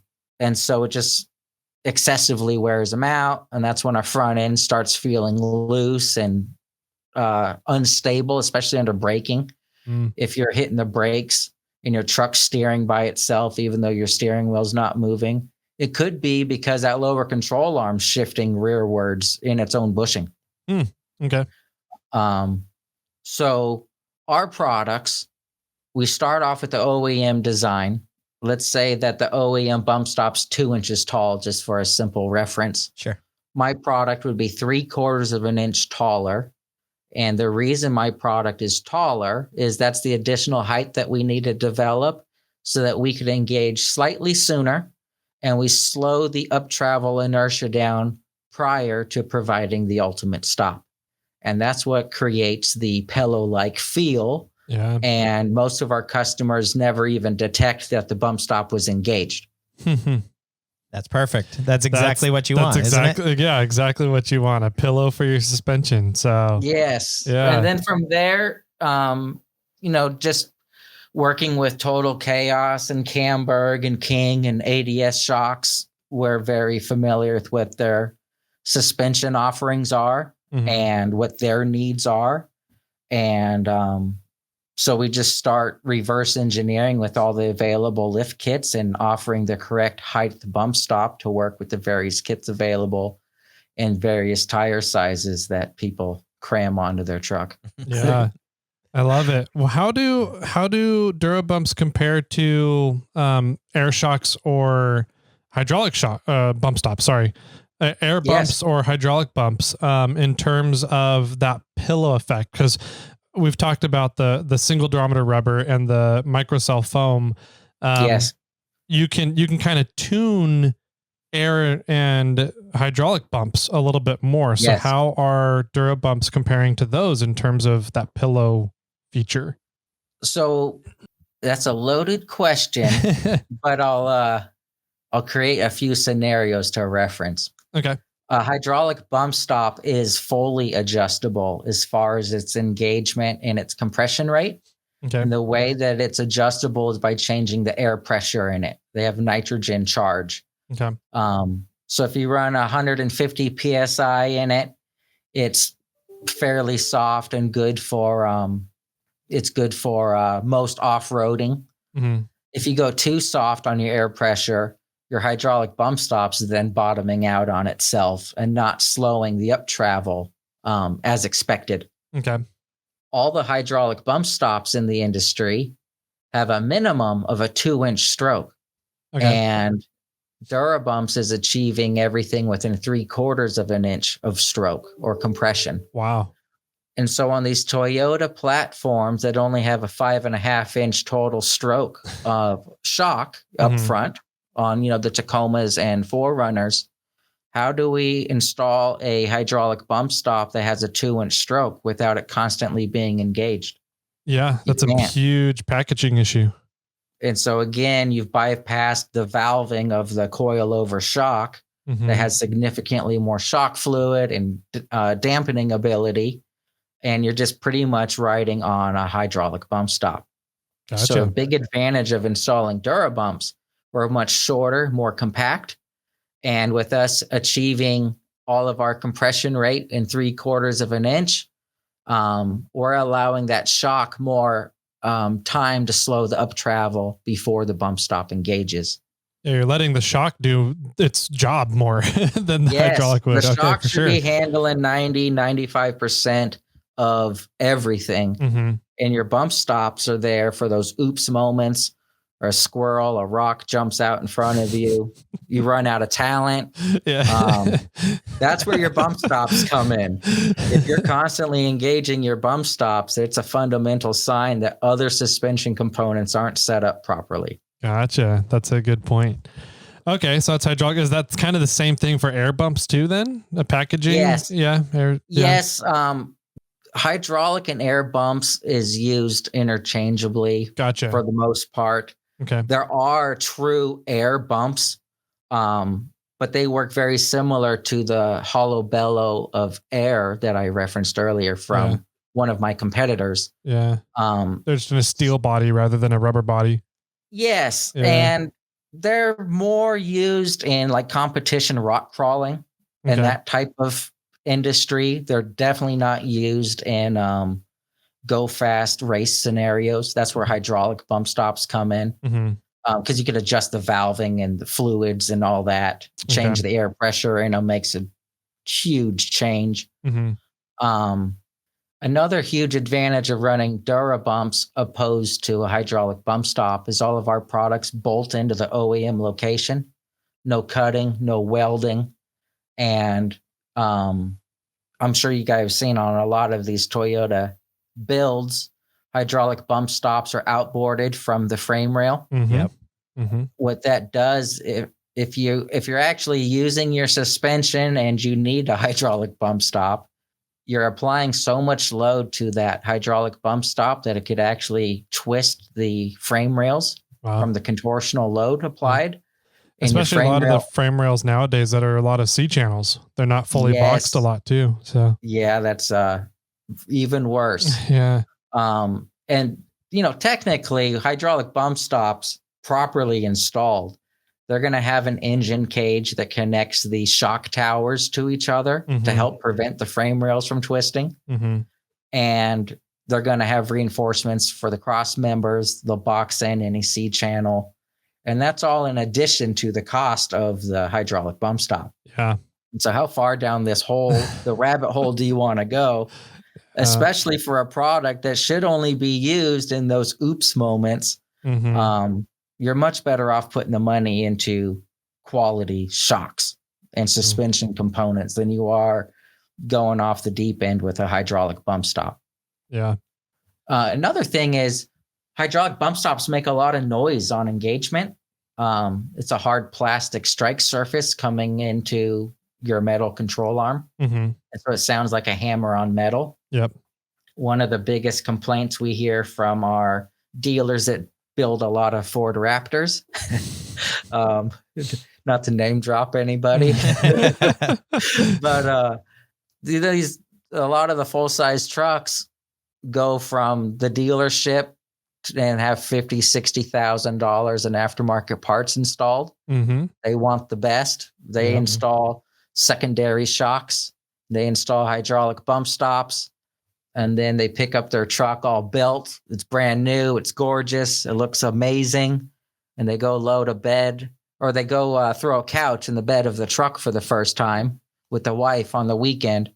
And so it just excessively wears them out. And that's when our front end starts feeling loose and unstable, especially under braking. If you're hitting the brakes and your truck's steering by itself, even though your steering wheel's not moving, it could be because that lower control arm's shifting rearwards in its own bushing. Okay. So our products, we start off with the OEM design. Let's say that the OEM bump stop's 2 inches tall, just for a simple reference. Sure. My product would be 3/4 of an inch taller. And the reason my product is taller is that's the additional height that we need to develop so that we could engage slightly sooner and we slow the up travel inertia down prior to providing the ultimate stop. And that's what creates the pillow-like feel. Yeah. And most of our customers never even detect that the bump stop was engaged. That's perfect. That's exactly what you want, exactly, isn't it? Yeah, exactly what you want. A pillow for your suspension. So yes. Yeah. And then from there, just working with Total Chaos and Camberg and King and ADS Shocks, we're very familiar with what their suspension offerings are and what their needs are. And so we just start reverse engineering with all the available lift kits and offering the correct height bump stop to work with the various kits available and various tire sizes that people cram onto their truck. Yeah. I love it. Well, how do DuroBumps compare to air shocks or hydraulic shock bump stops? Sorry, air bumps or hydraulic bumps in terms of that pillow effect? Because we've talked about the single durometer rubber and the microcell foam. You can kind of tune air and hydraulic bumps a little bit more. So how are DuroBumps comparing to those in terms of that pillow feature? So that's a loaded question, but I'll create a few scenarios to reference. Okay. A hydraulic bump stop is fully adjustable as far as its engagement and its compression rate. Okay. And the way that it's adjustable is by changing the air pressure in it. They have nitrogen charge. Okay. So if you run 150 PSI in it, it's fairly soft and good for most off-roading. Mm-hmm. If you go too soft on your air pressure, your hydraulic bump stops is then bottoming out on itself and not slowing the up travel as expected. Okay. All the hydraulic bump stops in the industry have a minimum of a 2-inch stroke. Okay. And DuroBumps is achieving everything within 3/4 of an inch of stroke or compression. Wow. And so on these Toyota platforms that only have a 5.5-inch total stroke of shock up front on, the Tacomas and 4Runners, how do we install a hydraulic bump stop that has a 2-inch stroke without it constantly being engaged? Yeah, that's a huge packaging issue. And so again, you've bypassed the valving of the coil-over shock that has significantly more shock fluid and dampening ability, and you're just pretty much riding on a hydraulic bump stop. Gotcha. So a big advantage of installing DuroBumps, we're much shorter, more compact, and with us achieving all of our compression rate in 3/4 of an inch, we're allowing that shock more time to slow the up travel before the bump stop engages. Yeah, you're letting the shock do its job more than the hydraulic would. The shock should be handling 95% of everything. And your bump stops are there for those oops moments, or a squirrel, a rock jumps out in front of you, you run out of talent. Yeah. That's where your bump stops come in. If you're constantly engaging your bump stops, it's a fundamental sign that other suspension components aren't set up properly. Gotcha. That's a good point. Okay, so that's hydraulic. Is that kind of the same thing for air bumps too then? The packaging? Yes. Yeah. Yes. Hydraulic and air bumps is used interchangeably. Gotcha. For the most part. Okay. There are true air bumps, but they work very similar to the hollow bellow of air that I referenced earlier from one of my competitors. Yeah. They're just in a steel body rather than a rubber body. Yes. Yeah. And they're more used in like competition rock crawling and that type of industry. They're definitely not used in go fast race scenarios. That's where hydraulic bump stops come in. Because you can adjust the valving and the fluids and all that, change the air pressure, and it makes a huge change. Another huge advantage of running DuroBumps opposed to a hydraulic bump stop is all of our products bolt into the OEM location. No cutting, no welding. And I'm sure you guys have seen on a lot of these Toyota builds, hydraulic bump stops are outboarded from the frame rail. What that does, if you're actually using your suspension and you need a hydraulic bump stop, you're applying so much load to that hydraulic bump stop that it could actually twist the frame rails from the contortional load applied. Especially a lot of the frame rails nowadays that are a lot of C channels. They're not fully boxed a lot too. So yeah, that's even worse. Yeah. And technically hydraulic bump stops properly installed, they're going to have an engine cage that connects the shock towers to each other to help prevent the frame rails from twisting. And they're going to have reinforcements for the cross members. They'll box in any C channel. And that's all in addition to the cost of the hydraulic bump stop. Yeah. And so how far down this hole, the rabbit hole, do you want to go? Especially for a product that should only be used in those oops moments. You're much better off putting the money into quality shocks and suspension components than you are going off the deep end with a hydraulic bump stop. Yeah. Another thing is hydraulic bump stops make a lot of noise on engagement. It's a hard plastic strike surface coming into your metal control arm. And so it sounds like a hammer on metal. Yep. One of the biggest complaints we hear from our dealers that build a lot of Ford Raptors, not to name drop anybody, but a lot of the full-size trucks go from the dealership and have $50,000-$60,000 in aftermarket parts installed. Mm-hmm. They want the best. They install secondary shocks. They install hydraulic bump stops. And then they pick up their truck all built. It's brand new. It's gorgeous. It looks amazing. And they go load a bed, or they go throw a couch in the bed of the truck for the first time with the wife on the weekend.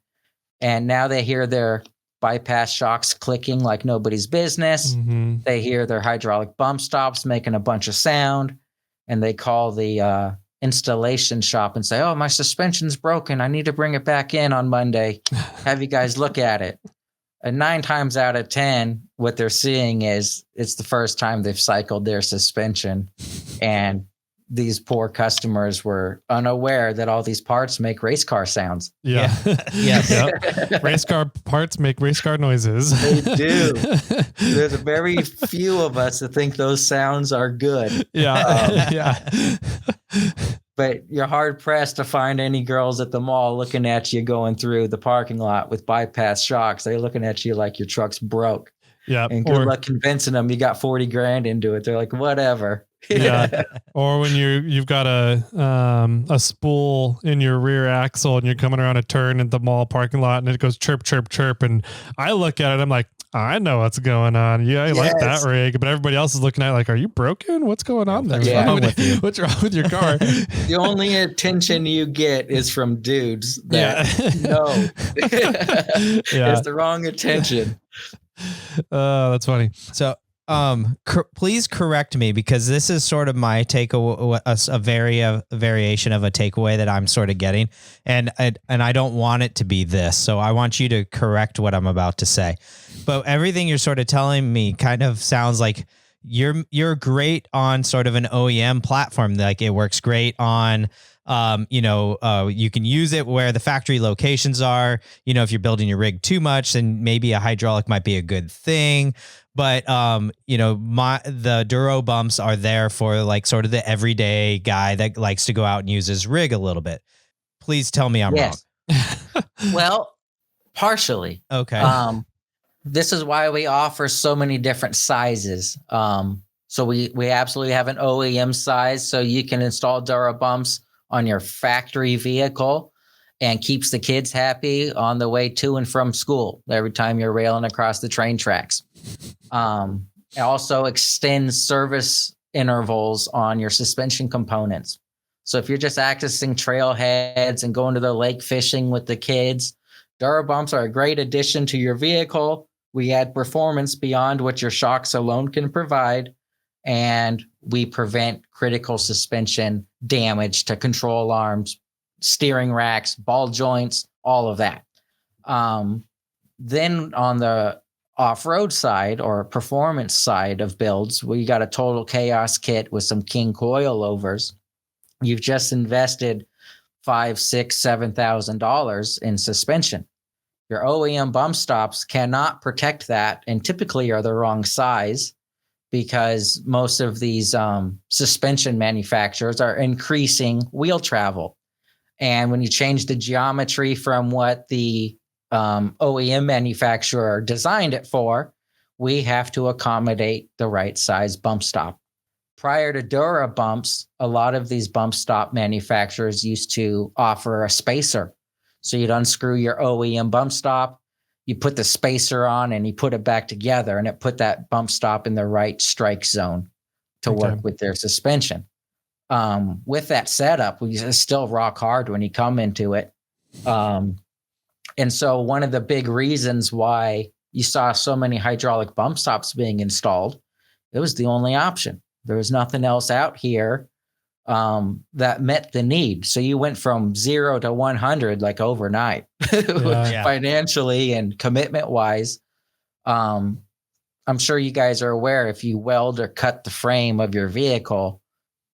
And now they hear their bypass shocks clicking like nobody's business. Mm-hmm. They hear their hydraulic bump stops making a bunch of sound. And they call the installation shop and say, oh, my suspension's broken. I need to bring it back in on Monday. Have you guys look at it. And 9 times out of 10, what they're seeing is it's the first time they've cycled their suspension. And these poor customers were unaware that all these parts make race car sounds. Yeah. Yes. Yep. Race car parts make race car noises. They do. There's a very few of us that think those sounds are good. Yeah. Yeah. But you're hard pressed to find any girls at the mall looking at you going through the parking lot with bypass shocks. They're looking at you like your truck's broke. Yeah. And good luck convincing them you got 40 grand into it. They're like, whatever. Yeah. Or when you've got a spool in your rear axle and you're coming around a turn in the mall parking lot and it goes chirp, chirp, chirp. And I look at it, I'm like, I know what's going on. Yeah, I like that rig, but everybody else is looking at it like, are you broken? What's going on there? What's wrong with your car? The only attention you get is from dudes that it's the wrong attention. That's funny. So, please correct me, because this is sort of my takeaway, a variation of a takeaway that I'm sort of getting, and I don't want it to be this. So I want you to correct what I'm about to say. But everything you're sort of telling me kind of sounds like you're great on sort of an OEM platform. Like it works great on, you can use it where the factory locations are. If you're building your rig too much, then maybe a hydraulic might be a good thing. But, the DuroBumps are there for like sort of the everyday guy that likes to go out and use his rig a little bit. Please tell me I'm wrong. Well, partially. Okay. This is why we offer so many different sizes. So we absolutely have an OEM size, so you can install DuroBumps on your factory vehicle and keeps the kids happy on the way to and from school every time you're railing across the train tracks. It also extends service intervals on your suspension components. So if you're just accessing trailheads and going to the lake fishing with the kids, DuroBumps are a great addition to your vehicle. We add performance beyond what your shocks alone can provide, and we prevent critical suspension damage to control arms, steering racks, ball joints, all of that. Then on the off-road side or performance side of builds, we got a total chaos kit with some king coilovers. You've just invested $5,000, $6,000, $7,000 in suspension. Your OEM bump stops cannot protect that, and typically are the wrong size, because most of these suspension manufacturers are increasing wheel travel. And when you change the geometry from what the OEM manufacturer designed it for, we have to accommodate the right size bump stop. Prior to DuroBumps, a lot of these bump stop manufacturers used to offer a spacer. So you'd unscrew your OEM bump stop, you put the spacer on, and you put it back together, and it put that bump stop in the right strike zone to work with their suspension. With that setup, it's still rock hard when you come into it. And so one of the big reasons why you saw so many hydraulic bump stops being installed, it was the only option. There was nothing else out here that met the need. So you went from 0 to 100 like overnight, financially and commitment wise. I'm sure you guys are aware, if you weld or cut the frame of your vehicle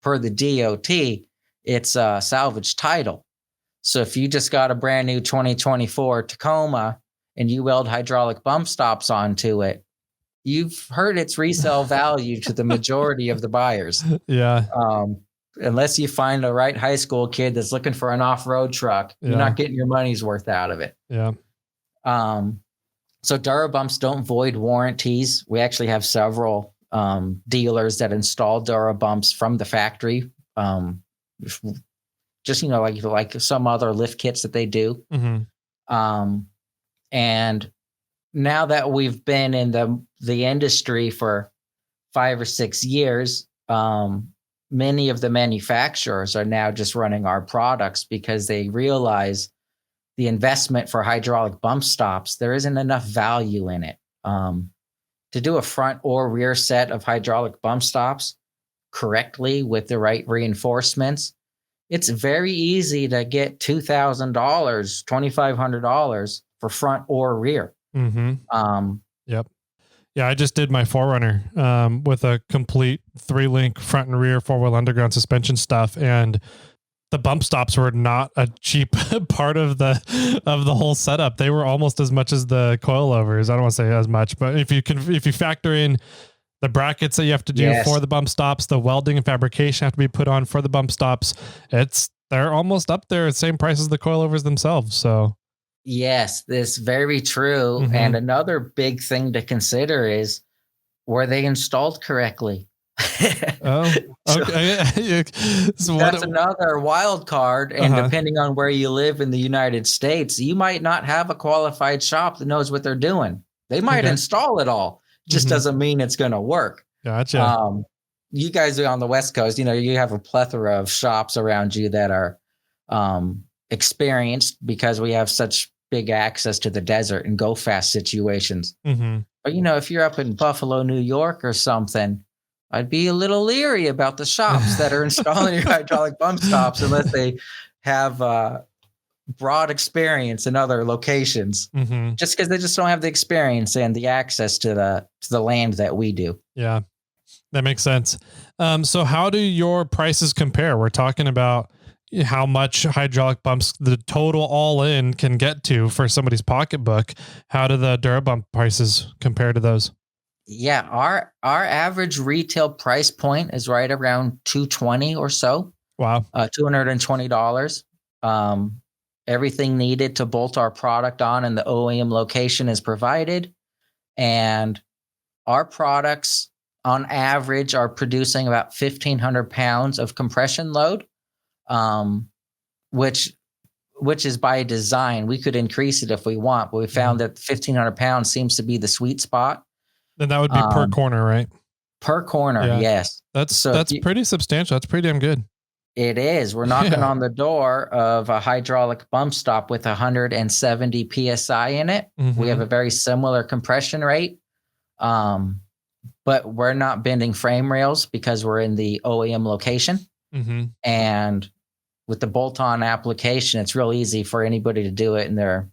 per the DOT, it's a salvage title. So if you just got a brand new 2024 Tacoma and you weld hydraulic bump stops onto it, you've heard its resale value to the majority of the buyers. Yeah. Unless you find the right high school kid that's looking for an off-road truck, you're not getting your money's worth out of it. Yeah. So DuroBumps don't void warranties. We actually have several dealers that install DuroBumps from the factory. Just, like some other lift kits that they do. And now that we've been in the industry for 5 or 6 years, many of the manufacturers are now just running our products because they realize the investment for hydraulic bump stops, there isn't enough value in it. To do a front or rear set of hydraulic bump stops correctly with the right reinforcements, it's very easy to get $2,000, $2,500 for front or rear. Yep. Yeah, I just did my 4Runner with a complete 3-link front and rear 4-wheel underground suspension stuff, and the bump stops were not a cheap part of the whole setup. They were almost as much as the coilovers. I don't want to say as much, but if you factor in the brackets that you have to do for the bump stops, the welding and fabrication have to be put on for the bump stops, they're almost up there, same price as the coilovers themselves. So yes, this is very true. And another big thing to consider is, were they installed correctly? Oh, okay. So that's another wild card. And depending on where you live in the United States, you might not have a qualified shop that knows what they're doing. They might install it all. Just doesn't mean it's going to work. Gotcha. You guys are on the West Coast, you have a plethora of shops around you that are experienced because we have such big access to the desert and go fast situations. But if you're up in Buffalo, New York or something, I'd be a little leery about the shops that are installing your hydraulic bump stops unless they have broad experience in other locations, just because they just don't have the experience and the access to the land that we do. Yeah, that makes sense. So how do your prices compare? We're talking about how much hydraulic bumps the total all in can get to for somebody's pocketbook. How do the DuroBump prices compare to those? Yeah, our average retail price point is right around $220 or so. Wow. $220. Everything needed to bolt our product on in the OEM location is provided. And our products on average are producing about 1,500 pounds of compression load, which is by design. We could increase it if we want, but we found that 1,500 pounds seems to be the sweet spot. Then that would be per corner, right? Per corner, yes. That's pretty substantial. That's pretty damn good. It is. We're knocking on the door of a hydraulic bump stop with 170 PSI in it. We have a very similar compression rate, but we're not bending frame rails because we're in the OEM location. And with the bolt-on application, it's real easy for anybody to do it in their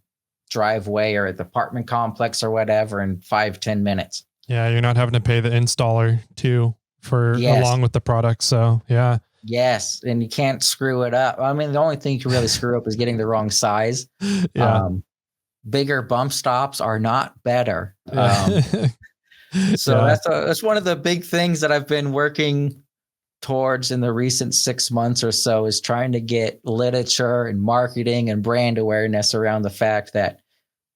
driveway or at the apartment complex or whatever in 5-10 minutes. Yeah, you're not having to pay the installer too along with the product. So yeah. Yes, and you can't screw it up. I mean, the only thing you can really screw up is getting the wrong size. Bigger bump stops are not better. So that's one of the big things that I've been working towards in the recent 6 months or so, is trying to get literature and marketing and brand awareness around the fact that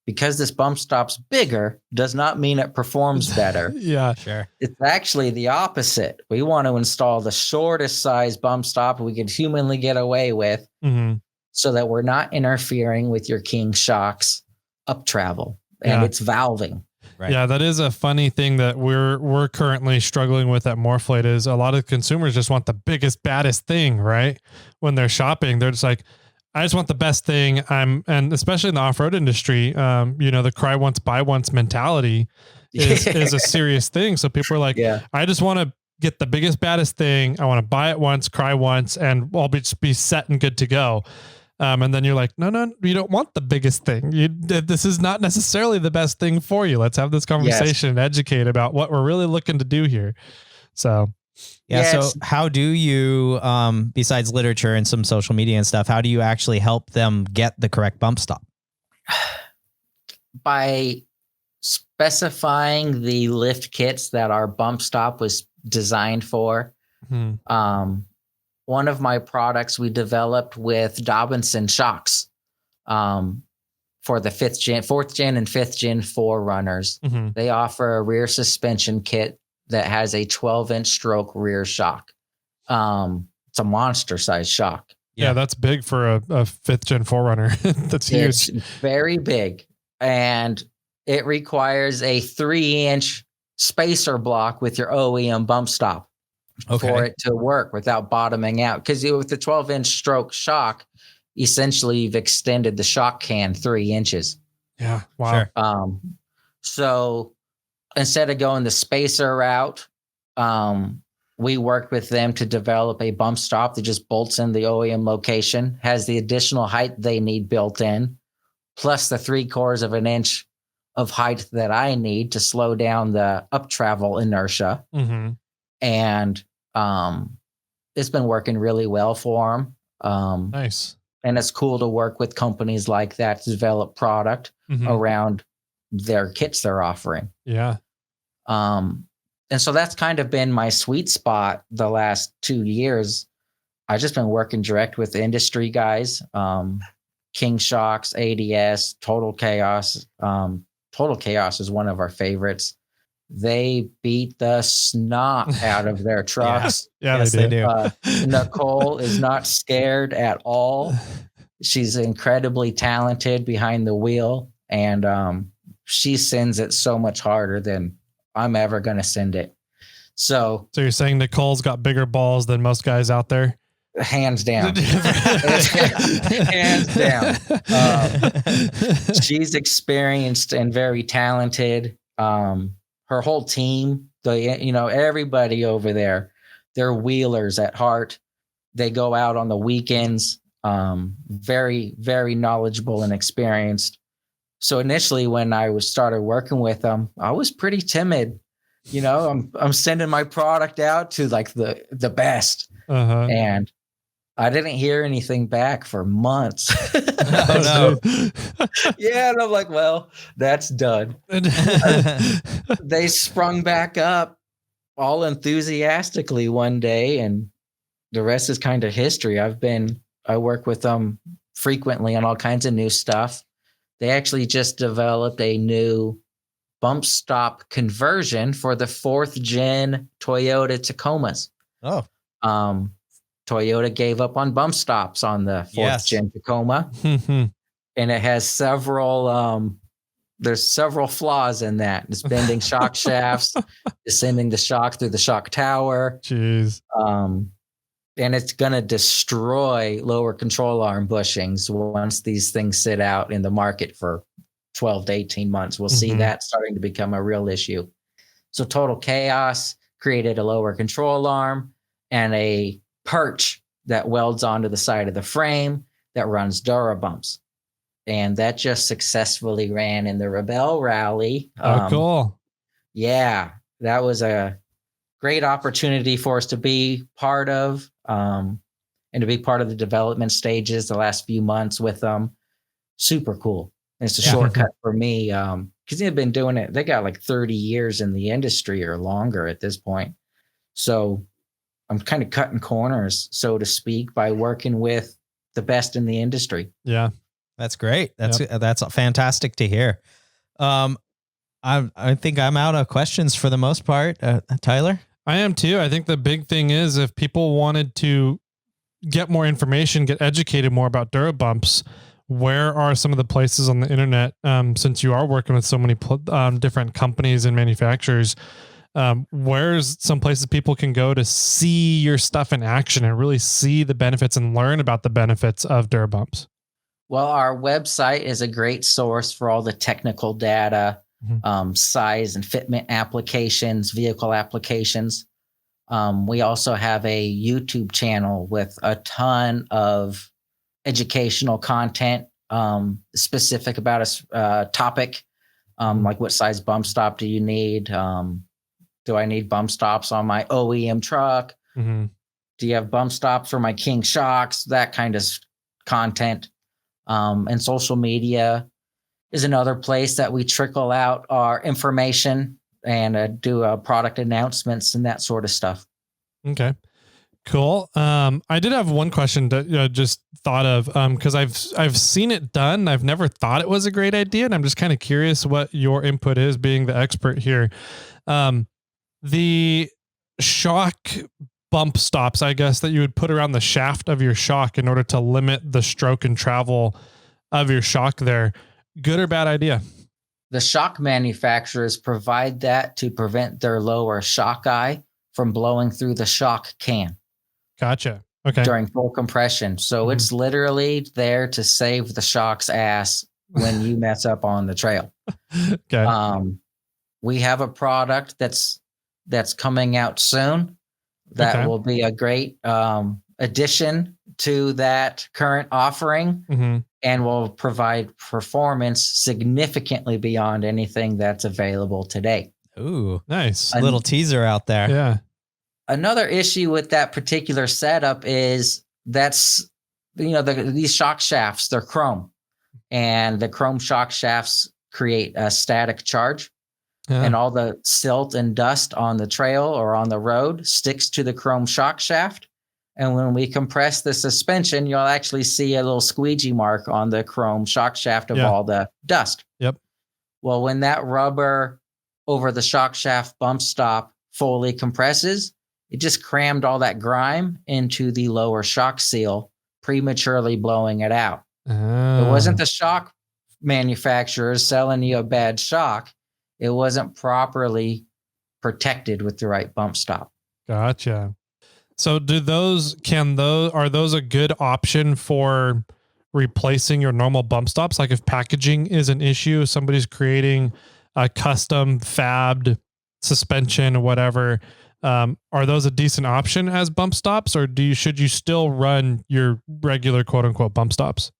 because this bump stop's bigger does not mean it performs better. Yeah, sure. It's actually the opposite. We want to install the shortest size bump stop we could humanly get away with, so that we're not interfering with your King Shock's up travel and it's valving. Right. Yeah, that is a funny thing that we're currently struggling with at Morflate, is a lot of consumers just want the biggest, baddest thing, right? When they're shopping, they're just like, I just want the best thing. And especially in the off-road industry, the cry once, buy once mentality is a serious thing. So people are like, I just want to get the biggest, baddest thing. I want to buy it once, cry once, and I'll be set and good to go. And then you're like, no, you don't want the biggest thing. This is not necessarily the best thing for you. Let's have this conversation and educate about what we're really looking to do here. So, So how do you, besides literature and some social media and stuff, how do you actually help them get the correct bump stop? By specifying the lift kits that our bump stop was designed for. One of my products we developed with Dobinson shocks for the 4th gen and 5th gen 4Runners. They offer a rear suspension kit that has a 12-inch stroke rear shock. It's a monster size shock. Yeah, that's big for a 5th gen 4Runner. That's huge. It's very big, and it requires a 3-inch spacer block with your OEM bump stop for it to work without bottoming out. Because with the 12-inch stroke shock, essentially you've extended the shock can 3 inches. Yeah, wow. Sure. So instead of going the spacer route, we worked with them to develop a bump stop that just bolts in the OEM location, has the additional height they need built in, plus the 3/4 of an inch of height that I need to slow down the up travel inertia. Mm-hmm. And it's been working really well for them. Nice. And it's cool to work with companies like that to develop product around their kits they're offering. Yeah. And so that's kind of been my sweet spot the last 2 years. I've just been working direct with industry guys, King Shocks, ADS, Total Chaos. Total Chaos is one of our favorites. They beat the snot out of their trucks. Yeah, yes, they do. Nicole is not scared at all. She's incredibly talented behind the wheel, and she sends it so much harder than I'm ever going to send it. So you're saying Nicole's got bigger balls than most guys out there? Hands down. Hands down. She's experienced and very talented. Her whole team, everybody over there, they're wheelers at heart. They go out on the weekends. Very, very knowledgeable and experienced. So initially, when I started working with them, I was pretty timid. I'm sending my product out to like the best, and I didn't hear anything back for months. Oh no! Yeah, and I'm like, well, that's done. They sprung back up all enthusiastically one day, and the rest is kind of history. I work with them frequently on all kinds of new stuff. They actually just developed a new bump stop conversion for the 4th gen Toyota Tacomas. Oh. Toyota gave up on bump stops on the 4th gen Tacoma. And it has there's several flaws in that. It's bending shock shafts, descending the shock through the shock tower. Jeez. And it's going to destroy lower control arm bushings once these things sit out in the market for 12 to 18 months. We'll see that starting to become a real issue. So Total Chaos created a lower control arm and a perch that welds onto the side of the frame that runs DuroBumps. And that just successfully ran in the Rebel Rally. Oh, cool. Yeah, that was a great opportunity for us to be part of, and to be part of the development stages the last few months with them. Super cool. And it's a shortcut for me because they've been doing it. They got like 30 years in the industry or longer at this point. So I'm kind of cutting corners, so to speak, by working with the best in the industry. Yeah. That's great. That's fantastic to hear. I think I'm out of questions for the most part. Tyler? I am too. I think the big thing is if people wanted to get more information, get educated more about DuroBumps, where are some of the places on the internet, since you are working with so many different companies and manufacturers, where's some places people can go to see your stuff in action and really see the benefits and learn about the benefits of DuroBumps? Well, our website is a great source for all the technical data, size and fitment applications, vehicle applications. We also have a YouTube channel with a ton of educational content specific about a topic, like what size bump stop do you need? Do I need bump stops on my OEM truck? Do you have bump stops for my King Shocks? That kind of content. And social media is another place that we trickle out our information and do product announcements and that sort of stuff. Okay, cool. I did have one question that just thought of, because I've seen it done. I've never thought it was a great idea, and I'm just kind of curious what your input is, being the expert here. the shock bump stops, I guess, that you would put around the shaft of your shock in order to limit the stroke and travel of your shock there. Good or bad idea? The shock manufacturers provide that to prevent their lower shock eye from blowing through the shock can. Gotcha. Okay. During full compression. So it's literally there to save the shock's ass when you mess up on the trail. Okay. We have a product that's coming out soon that will be a great addition to that current offering and will provide performance significantly beyond anything that's available today. Ooh, nice. A little teaser out there. Yeah. Another issue with that particular setup is these shock shafts, they're chrome, and the chrome shock shafts create a static charge. And all the silt and dust on the trail or on the road sticks to the chrome shock shaft. And when we compress the suspension, you'll actually see a little squeegee mark on the chrome shock shaft of all the dust. Yep. Well, when that rubber over the shock shaft bump stop fully compresses, it just crammed all that grime into the lower shock seal, prematurely blowing it out. It wasn't the shock manufacturers selling you a bad shock. It wasn't properly protected with the right bump stop. Gotcha. So are those a good option for replacing your normal bump stops? Like if packaging is an issue, somebody's creating a custom fabbed suspension or whatever, are those a decent option as bump stops, or should you still run your regular quote unquote bump stops?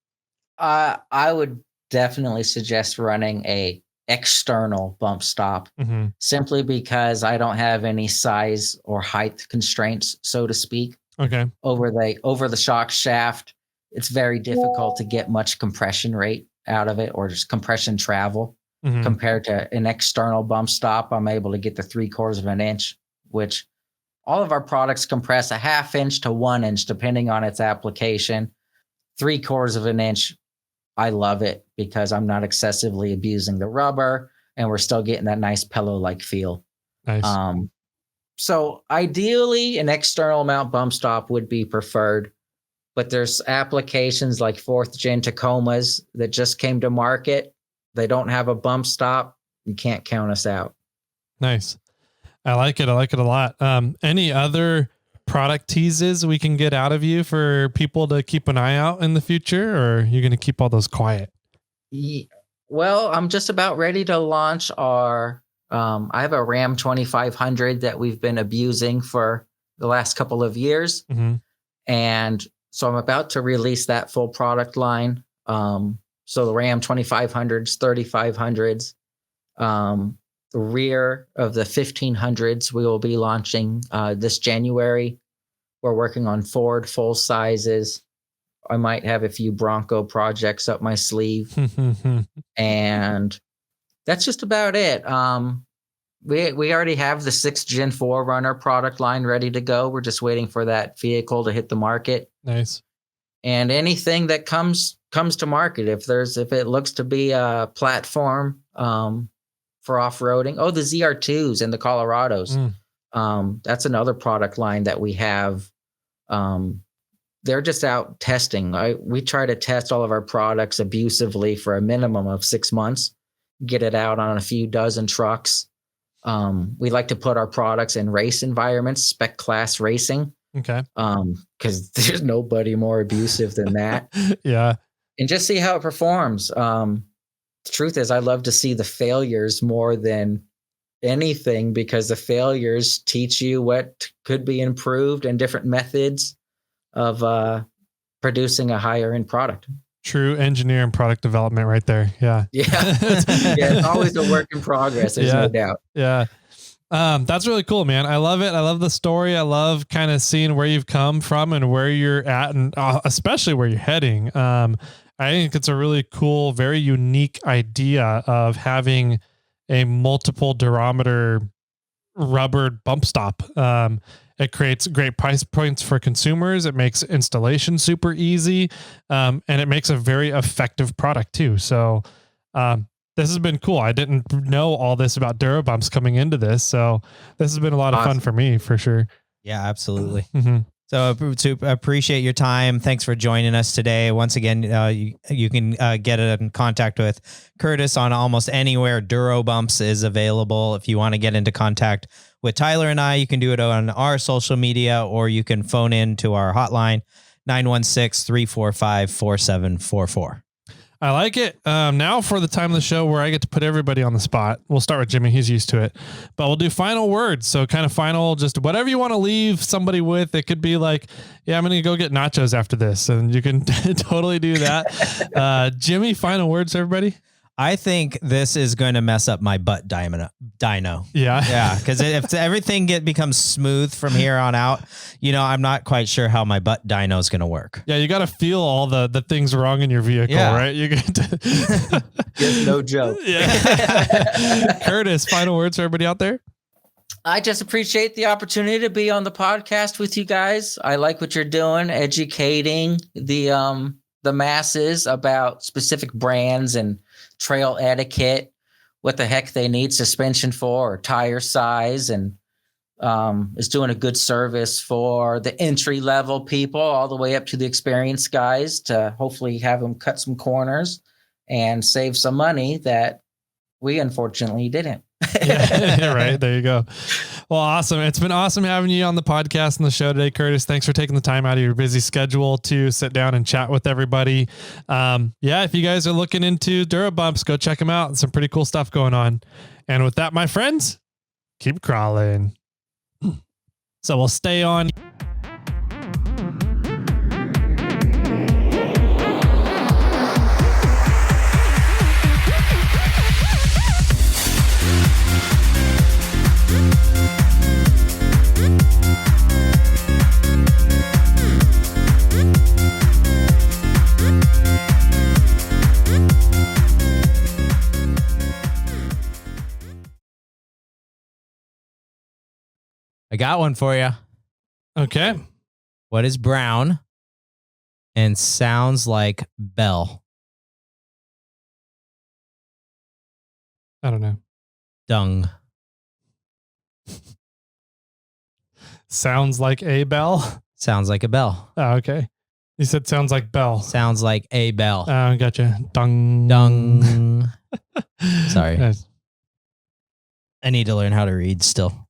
I would definitely suggest running a external bump stop simply because I don't have any size or height constraints, so to speak. Okay. Over the shock shaft, it's very difficult to get much compression rate out of it or just compression travel compared to an external bump stop. I'm able to get the 3/4 of an inch, which all of our products compress a 1/2 inch to 1 inch, depending on its application. 3/4 of an inch, I love it because I'm not excessively abusing the rubber and we're still getting that nice pillow-like feel. Nice. So ideally, an external mount bump stop would be preferred, but there's applications like 4th gen Tacomas that just came to market. They don't have a bump stop. You can't count us out. Nice. I like it. I like it a lot. Any other product teases we can get out of you for people to keep an eye out in the future, or are you going to keep all those quiet? Well, I'm just about ready to launch our, I have a Ram 2500 that we've been abusing for the last couple of years. And so I'm about to release that full product line. So the Ram 2500s, 3500s, the rear of the 1500s we will be launching this January. We're working on Ford full sizes. I might have a few Bronco projects up my sleeve. And that's just about it. We already have the 6th Gen 4Runner product line ready to go. We're just waiting for that vehicle to hit the market. Nice. And anything that comes to market, if it looks to be a platform for off-roading. Oh, the ZR2s and the Colorados. That's another product line that we have. They're just out testing. We try to test all of our products abusively for a minimum of 6 months, get it out on a few dozen trucks. We like to put our products in race environments, spec class racing. Okay. Because there's nobody more abusive than that. Yeah. And just see how it performs. The truth is, I love to see the failures more than anything because the failures teach you what could be improved and different methods of producing a higher end product. True engineer and product development right there. Yeah. Yeah. It's always a work in progress. There's no doubt. Yeah. That's really cool, man. I love it. I love the story. I love kind of seeing where you've come from and where you're at and especially where you're heading. I think it's a really cool, very unique idea of having a multiple durometer rubbered bump stop. It creates great price points for consumers. It makes installation super easy. And it makes a very effective product too. So, This has been cool. I didn't know all this about DuroBumps coming into this, so this has been a lot of fun for me, for sure. Yeah, absolutely. Mm-hmm. So to appreciate your time. Thanks for joining us today. Once again, you can get in contact with Curtis on almost anywhere DuroBumps is available. If you want to get into contact with Tyler and I, you can do it on our social media, or you can phone in to our hotline, 916-345-4744. I like it. Now for the time of the show where I get to put everybody on the spot. We'll start with Jimmy. He's used to it, but we'll do final words. So kind of final, just whatever you want to leave somebody with. It could be like, yeah, I'm going to go get nachos after this, and you can totally do that. Jimmy, final words, everybody. I think this is going to mess up my butt dyno. Yeah. Because if everything becomes smooth from here on out, I'm not quite sure how my butt dyno is going to work. Yeah. You got to feel all the things wrong in your vehicle, right? You get to Yes, no joke. Yeah. Curtis, final words for everybody out there. I just appreciate the opportunity to be on the podcast with you guys. I like what you're doing, educating the masses about specific brands and trail etiquette, what the heck they need suspension for, or tire size, and is doing a good service for the entry level people all the way up to the experienced guys to hopefully have them cut some corners and save some money that we unfortunately didn't. Yeah, right. There you go. Well, awesome. It's been awesome having you on the podcast and the show today, Curtis. Thanks for taking the time out of your busy schedule to sit down and chat with everybody. If you guys are looking into DuroBumps, go check them out. Some pretty cool stuff going on. And with that, my friends, keep crawling. So we'll stay on. I got one for you. Okay. What is brown and sounds like bell? I don't know. Dung. Sounds like a bell. Sounds like a bell. Oh, okay. You said sounds like bell. Sounds like a bell. Oh, gotcha. Dung. Dung. Sorry. Nice. I need to learn how to read still.